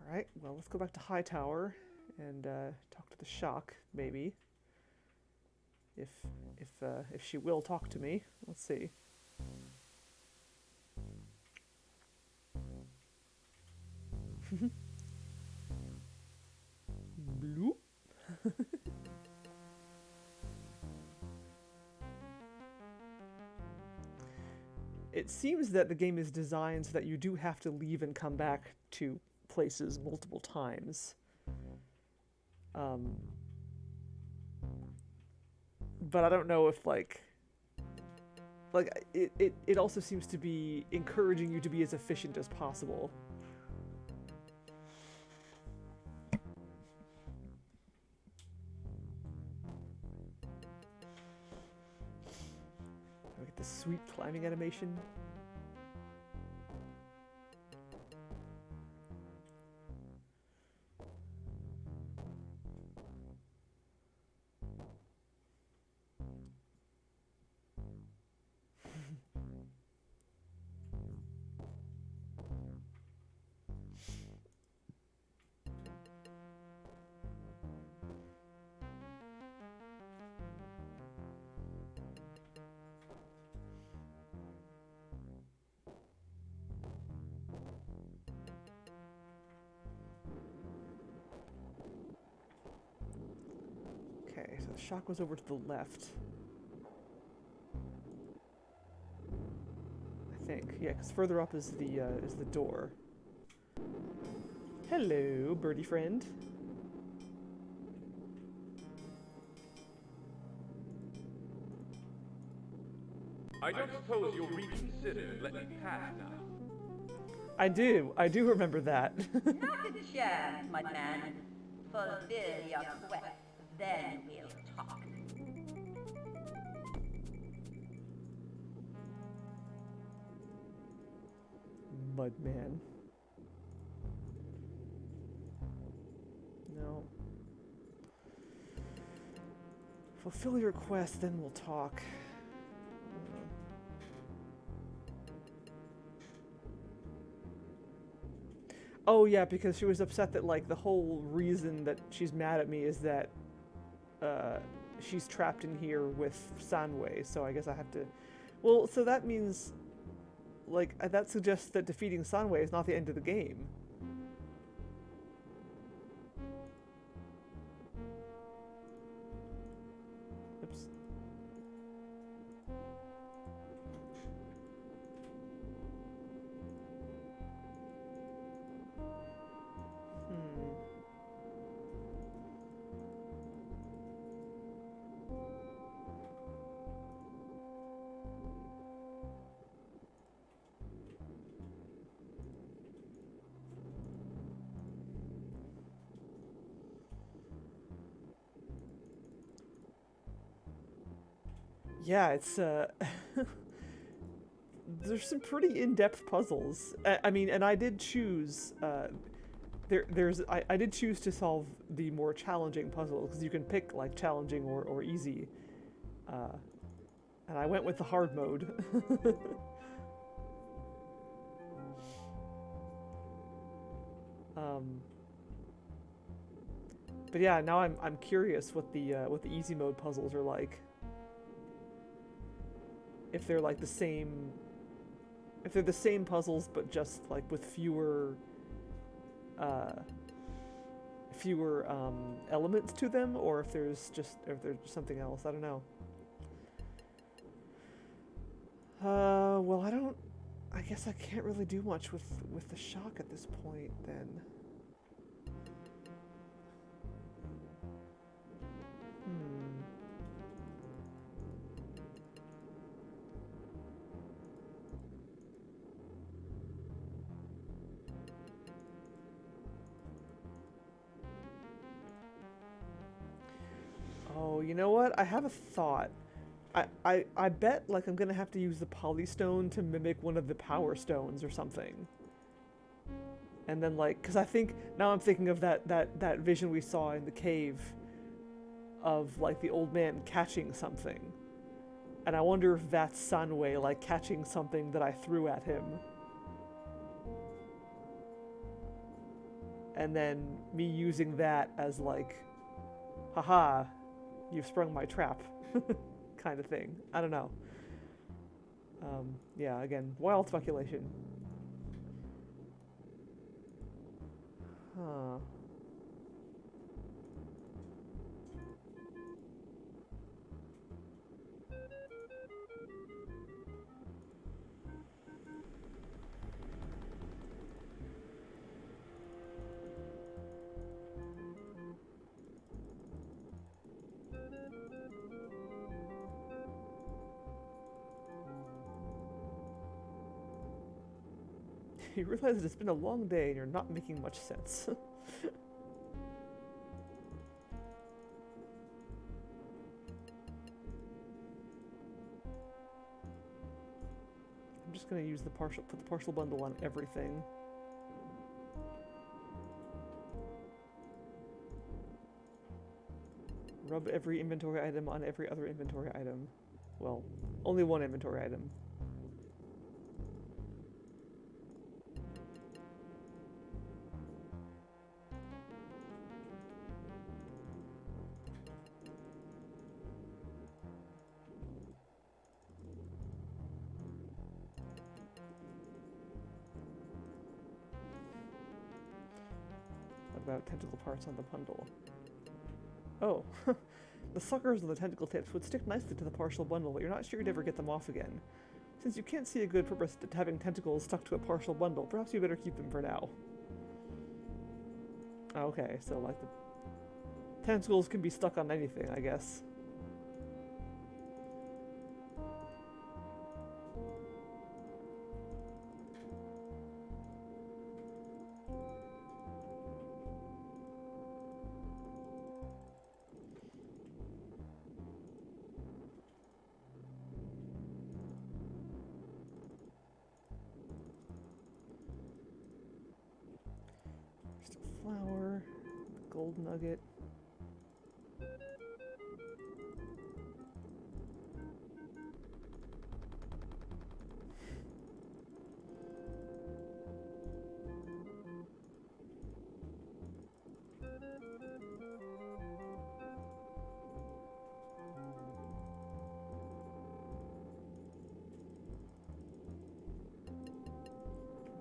A: Alright, well, let's go back to Hightower and talk to the Shock, maybe. If she will talk to me. Let's see. Bloop. It seems that the game is designed so that you do have to leave and come back to places multiple times. But I don't know if it also seems to be encouraging you to be as efficient as possible. I get this sweet climbing animation. Okay, so the Shock was over to the left. I think. Yeah, because further up is the door. Hello, birdie friend.
E: I don't suppose you'll reconsider and let me pass now.
A: I do remember that.
J: Not a chance, my man. Fulfill your quest, then we'll talk.
A: Mudman. No. Fulfill your quest, then we'll talk. Oh yeah, because she was upset that like the whole reason that she's mad at me is that she's trapped in here with Sanwei, so I guess I have to... Well, so that means like that suggests that defeating Sanwei is not the end of the game. Oops. Yeah, it's there's some pretty in-depth puzzles. I mean, and I did choose I did choose to solve the more challenging puzzles because you can pick like challenging or easy. And I went with the hard mode. But yeah, now I'm curious what the easy mode puzzles are like. If they're like the same, if they're the same puzzles but just like with fewer fewer elements to them, or if there's something else. I don't know. Well, I guess I can't really do much with the shock at this point, then. Oh, you know what? I have a thought. I bet, like, I'm gonna have to use the Polystone to mimic one of the Powerstones or something. And then, like, because now I'm thinking of that vision we saw in the cave of, like, the old man catching something. And I wonder if that's Sunway, like, catching something that I threw at him. And then me using that as, like, haha, you've sprung my trap. Kind of thing. I don't know. Yeah, again, wild speculation. Huh. You realize that it's been a long day and you're not making much sense. I'm just gonna use put the partial bundle on everything. Rub every inventory item on every other inventory item. Well, only one inventory item. About tentacle parts on the bundle. Oh, the suckers on the tentacle tips would stick nicely to the partial bundle, but you're not sure you'd ever get them off again. Since you can't see a good purpose to having tentacles stuck to a partial bundle, perhaps you better keep them for now. Okay, so like the tentacles can be stuck on anything, I guess. Flower, gold nugget.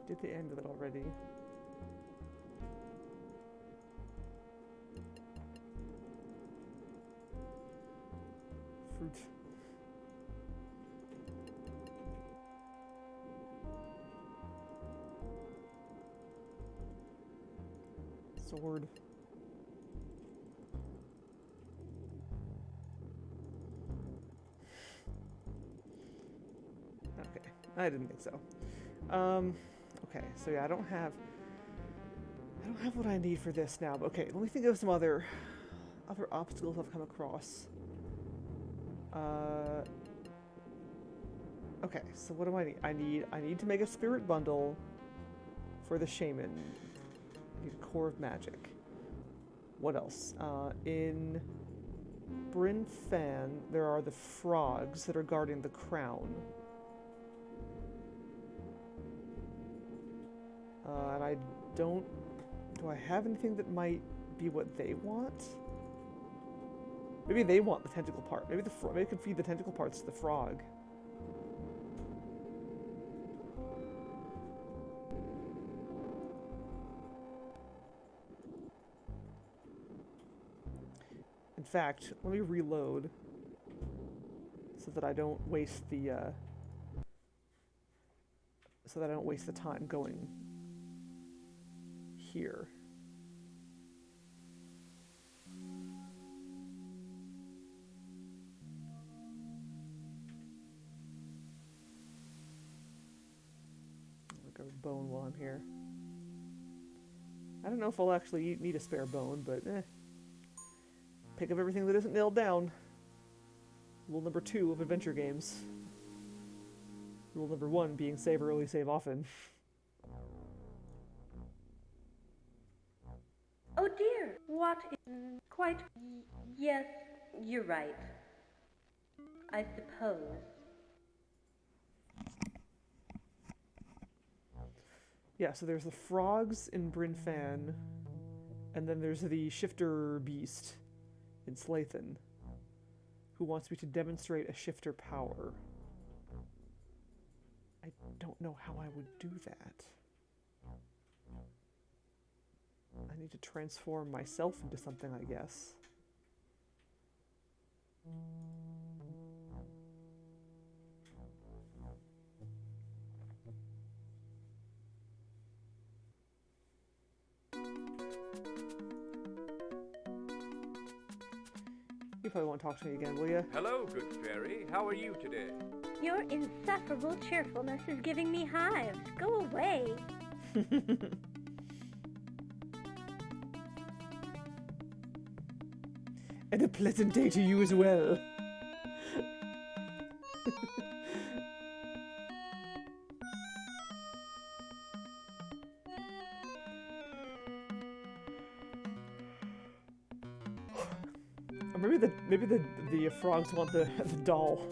A: Did the end of it already. Fruit. Sword. Okay, I didn't think so. Okay, so yeah, I don't have what I need for this now, but okay, let me think of some other obstacles I've come across. Okay, so what do I need? I need to make a spirit bundle for the shaman. I need a core of magic. What else? In Bryn Fan, there are the frogs that are guarding the crown. And I don't... Do I have anything that might be what they want? Maybe they want the tentacle part. Maybe maybe I could feed the tentacle parts to the frog. fact, let me reload so that I don't waste the time going here. I'll go bone while I'm here. I don't know if I'll actually need a spare bone, but pick up everything that isn't nailed down. Rule number 2 of adventure games. Rule number 1 being save early, save often.
B: Oh dear, what is... Quite... Yes, you're right. I suppose.
A: Yeah, so there's the frogs in Bryn Fan, and then there's the shifter beast in Slathan, who wants me to demonstrate a shifter power. I don't know how I would do that. I need to transform myself into something, I guess. You probably won't talk to me again, will you?
E: Hello, good fairy. How are you today?
K: Your insufferable cheerfulness is giving me hives. Go away.
A: And a pleasant day to you as well. Or maybe the frogs want the doll.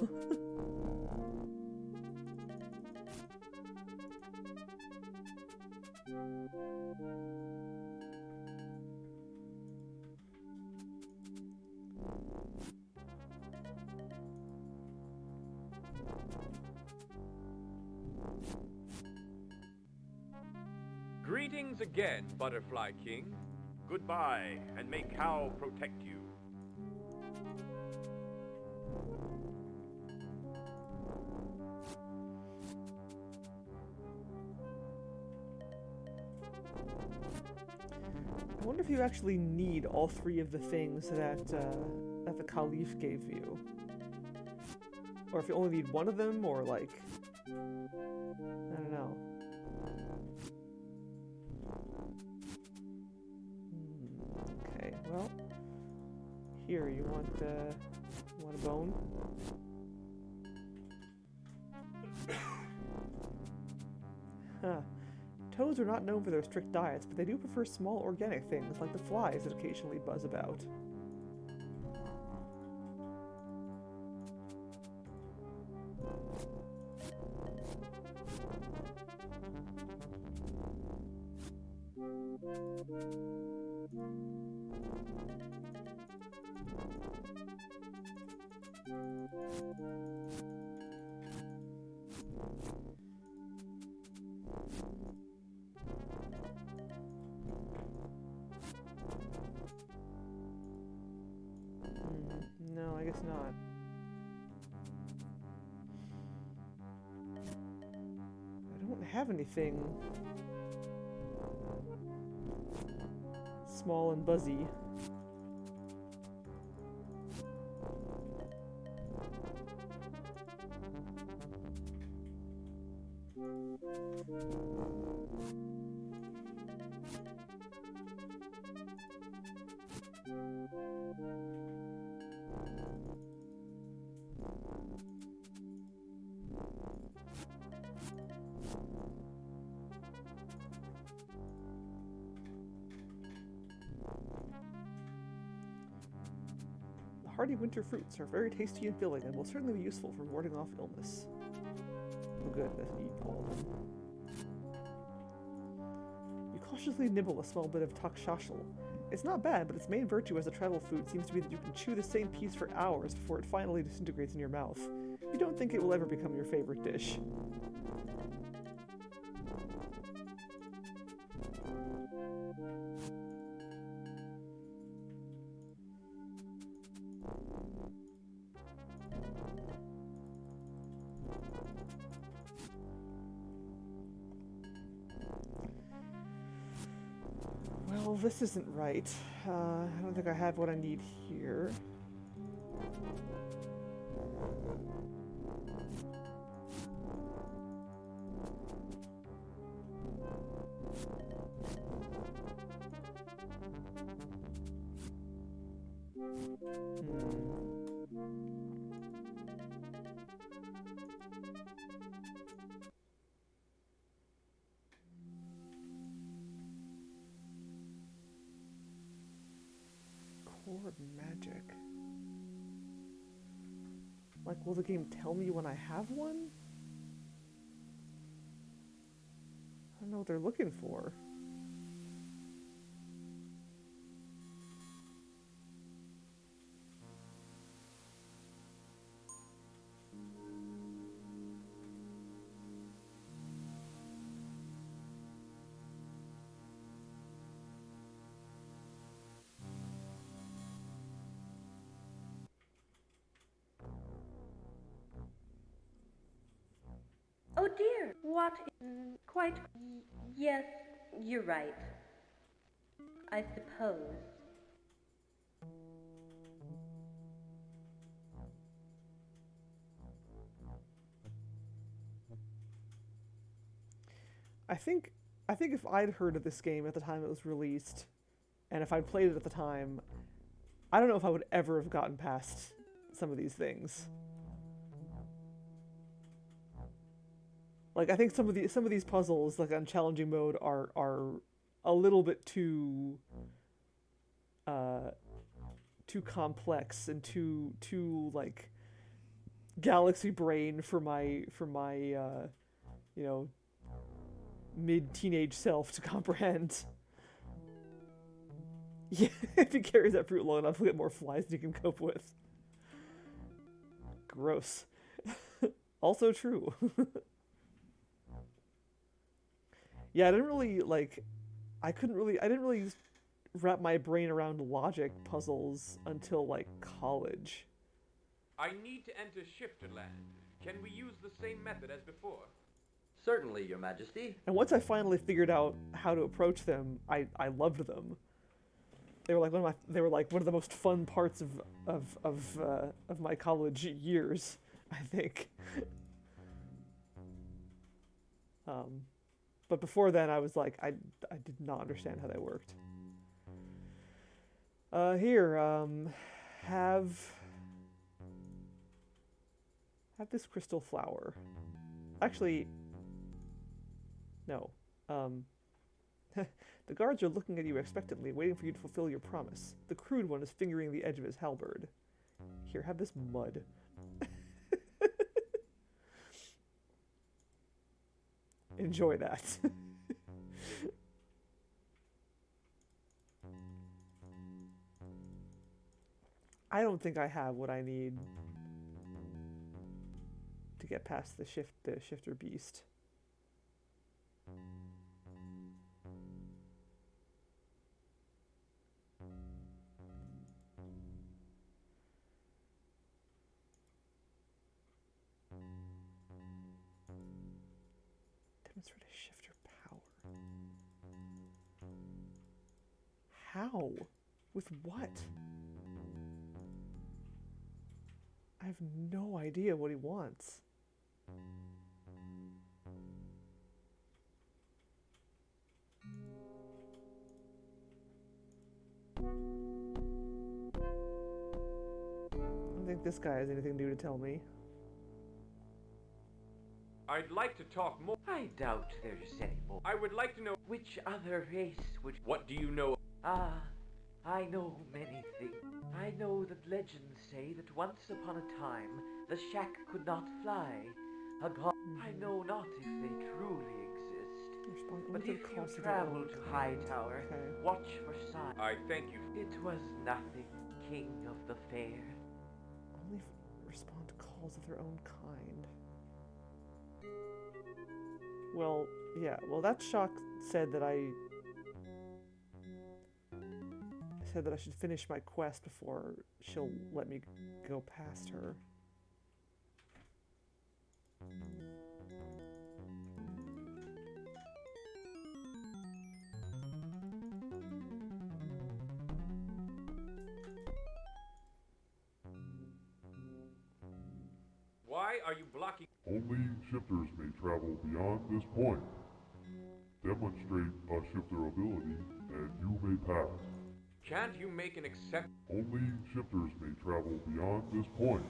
E: Greetings again, Butterfly King. Goodbye, and may Cow protect you.
A: I wonder if you actually need all 3 of the things that the Caliph gave you. Or if you only need one of them, or like... I don't know. Okay, well... Here, you want a bone? Huh. Toads are not known for their strict diets, but they do prefer small organic things like the flies that occasionally buzz about. No, I guess not. I don't have anything small and buzzy. Hardy winter fruits are very tasty and filling and will certainly be useful for warding off illness. Oh good, doesn't eat all of them. You cautiously nibble a small bit of takshashal. It's not bad, but its main virtue as a travel food seems to be that you can chew the same piece for hours before it finally disintegrates in your mouth. You don't think it will ever become your favorite dish. this isn't right. I don't think I have what I need here. Core magic. Like, will the game tell me when I have one? I don't know what they're looking for.
B: Oh dear.
C: What? Quite.
B: Yes, you're right. I suppose.
A: I think if I'd heard of this game at the time it was released, and if I'd played it at the time, I don't know if I would ever have gotten past some of these things. Like, I think some of these puzzles, like on challenging mode, are a little bit too complex and too like galaxy brain for my you know, mid-teenage self to comprehend. Yeah, if he carries that fruit long enough, he'll get more flies than you can cope with. Gross. Also true. Yeah, I didn't really I didn't really wrap my brain around logic puzzles until like college.
E: I need to enter Shifterland. Can we use the same method as before?
D: Certainly, Your Majesty.
A: And once I finally figured out how to approach them, I loved them. They were like one of the most fun parts of my college years, I think. But before then, I was like, I did not understand how they worked. Here, have this crystal flower. Actually, no. The guards are looking at you expectantly, waiting for you to fulfill your promise. The crude one is fingering the edge of his halberd. Here, have this mud. Enjoy that. I don't think I have what I need to get past the shifter beast. Demonstrate a shifter power. How? With what? I have no idea what he wants. I don't think this guy has anything new to tell me.
E: I'd like to talk more.
G: I doubt there's any more.
E: I would like to know
G: Which other race would...
E: what do you know?
G: Ah, I know many things. I know that legends say that once upon a time, the shack could not fly. A god... I know not if they truly exist. But if you travel to Hightower, watch for signs.
E: I thank you.
G: It was nothing, King of the Fair.
A: Only respond to calls of their own kind. Well, yeah. Well, that shock said that I should finish my quest before she'll let me go past her.
E: are you blocking?
H: Only shifters may travel beyond this point. Demonstrate a shifter ability, and you may pass.
E: Can't you make an exception?
H: Only shifters may travel beyond this point.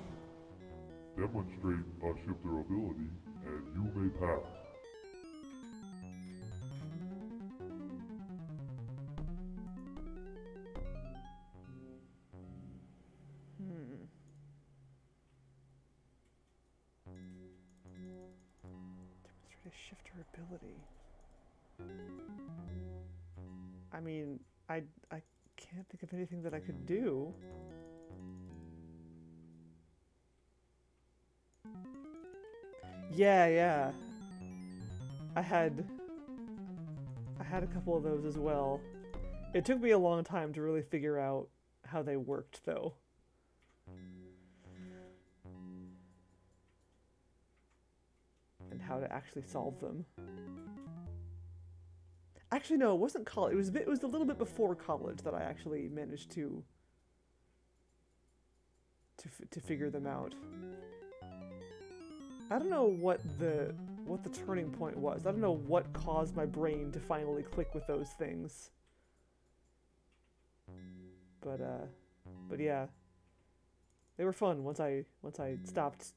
H: Demonstrate a shifter ability, and you may pass.
A: Demonstrate a shifter ability. I mean, I can't think of anything that I could do. Yeah. I had a couple of those as well. It took me a long time to really figure out how they worked, though. And how to actually solve them. Actually, no, it wasn't college. It was a little bit before college that I actually managed to figure them out. I don't know what the turning point was. I don't know what caused my brain to finally click with those things. But yeah, they were fun once I stopped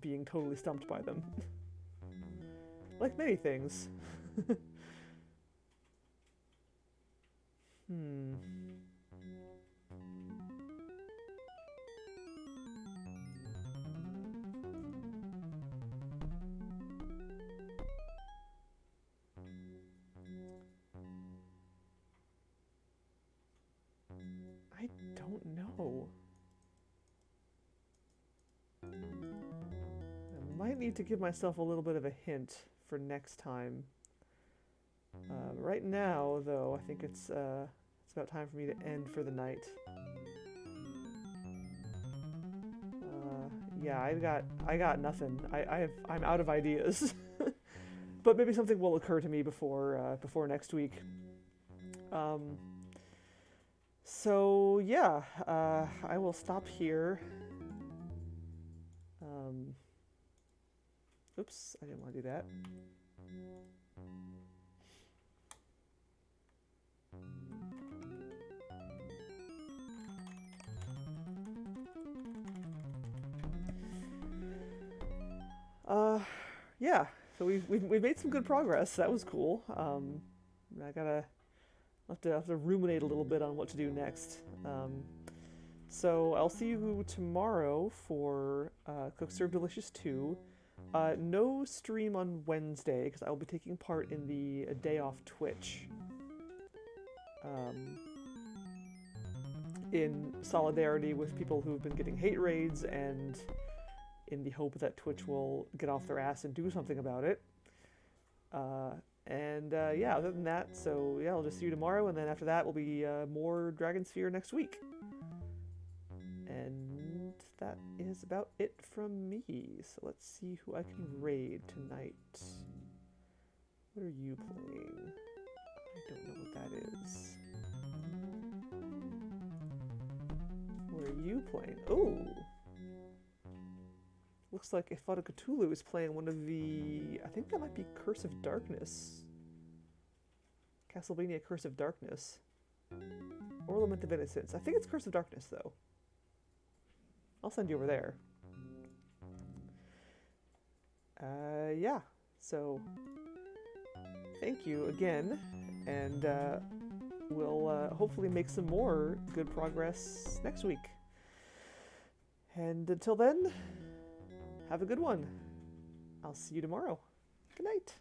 A: being totally stumped by them. Like many things. I don't know. I might need to give myself a little bit of a hint for next time. Right now, though, I think it's about time for me to end for the night. Yeah, I got nothing. I'm out of ideas. But maybe something will occur to me before next week. So yeah, I will stop here. Oops, I didn't want to do that. Yeah, so we've made some good progress. That was cool. I'll have to ruminate a little bit on what to do next. So I'll see you tomorrow for Cook Serve Delicious 2. No stream on Wednesday because I will be taking part in the Day Off Twitch. In solidarity with people who've been getting hate raids and in the hope that Twitch will get off their ass and do something about it. Yeah, other than that, so yeah, I'll just see you tomorrow, and then after that will be more Dragonsphere next week. And that is about it from me. So let's see who I can raid tonight. What are you playing? I don't know what that is. What are you playing? Oh! Looks like Ifada Cthulhu is playing one of the... I think that might be Curse of Darkness. Castlevania Curse of Darkness. Or Lament of Innocence. I think it's Curse of Darkness, though. I'll send you over there. Yeah. So, thank you again. And we'll hopefully make some more good progress next week. And until then... have a good one. I'll see you tomorrow. Good night.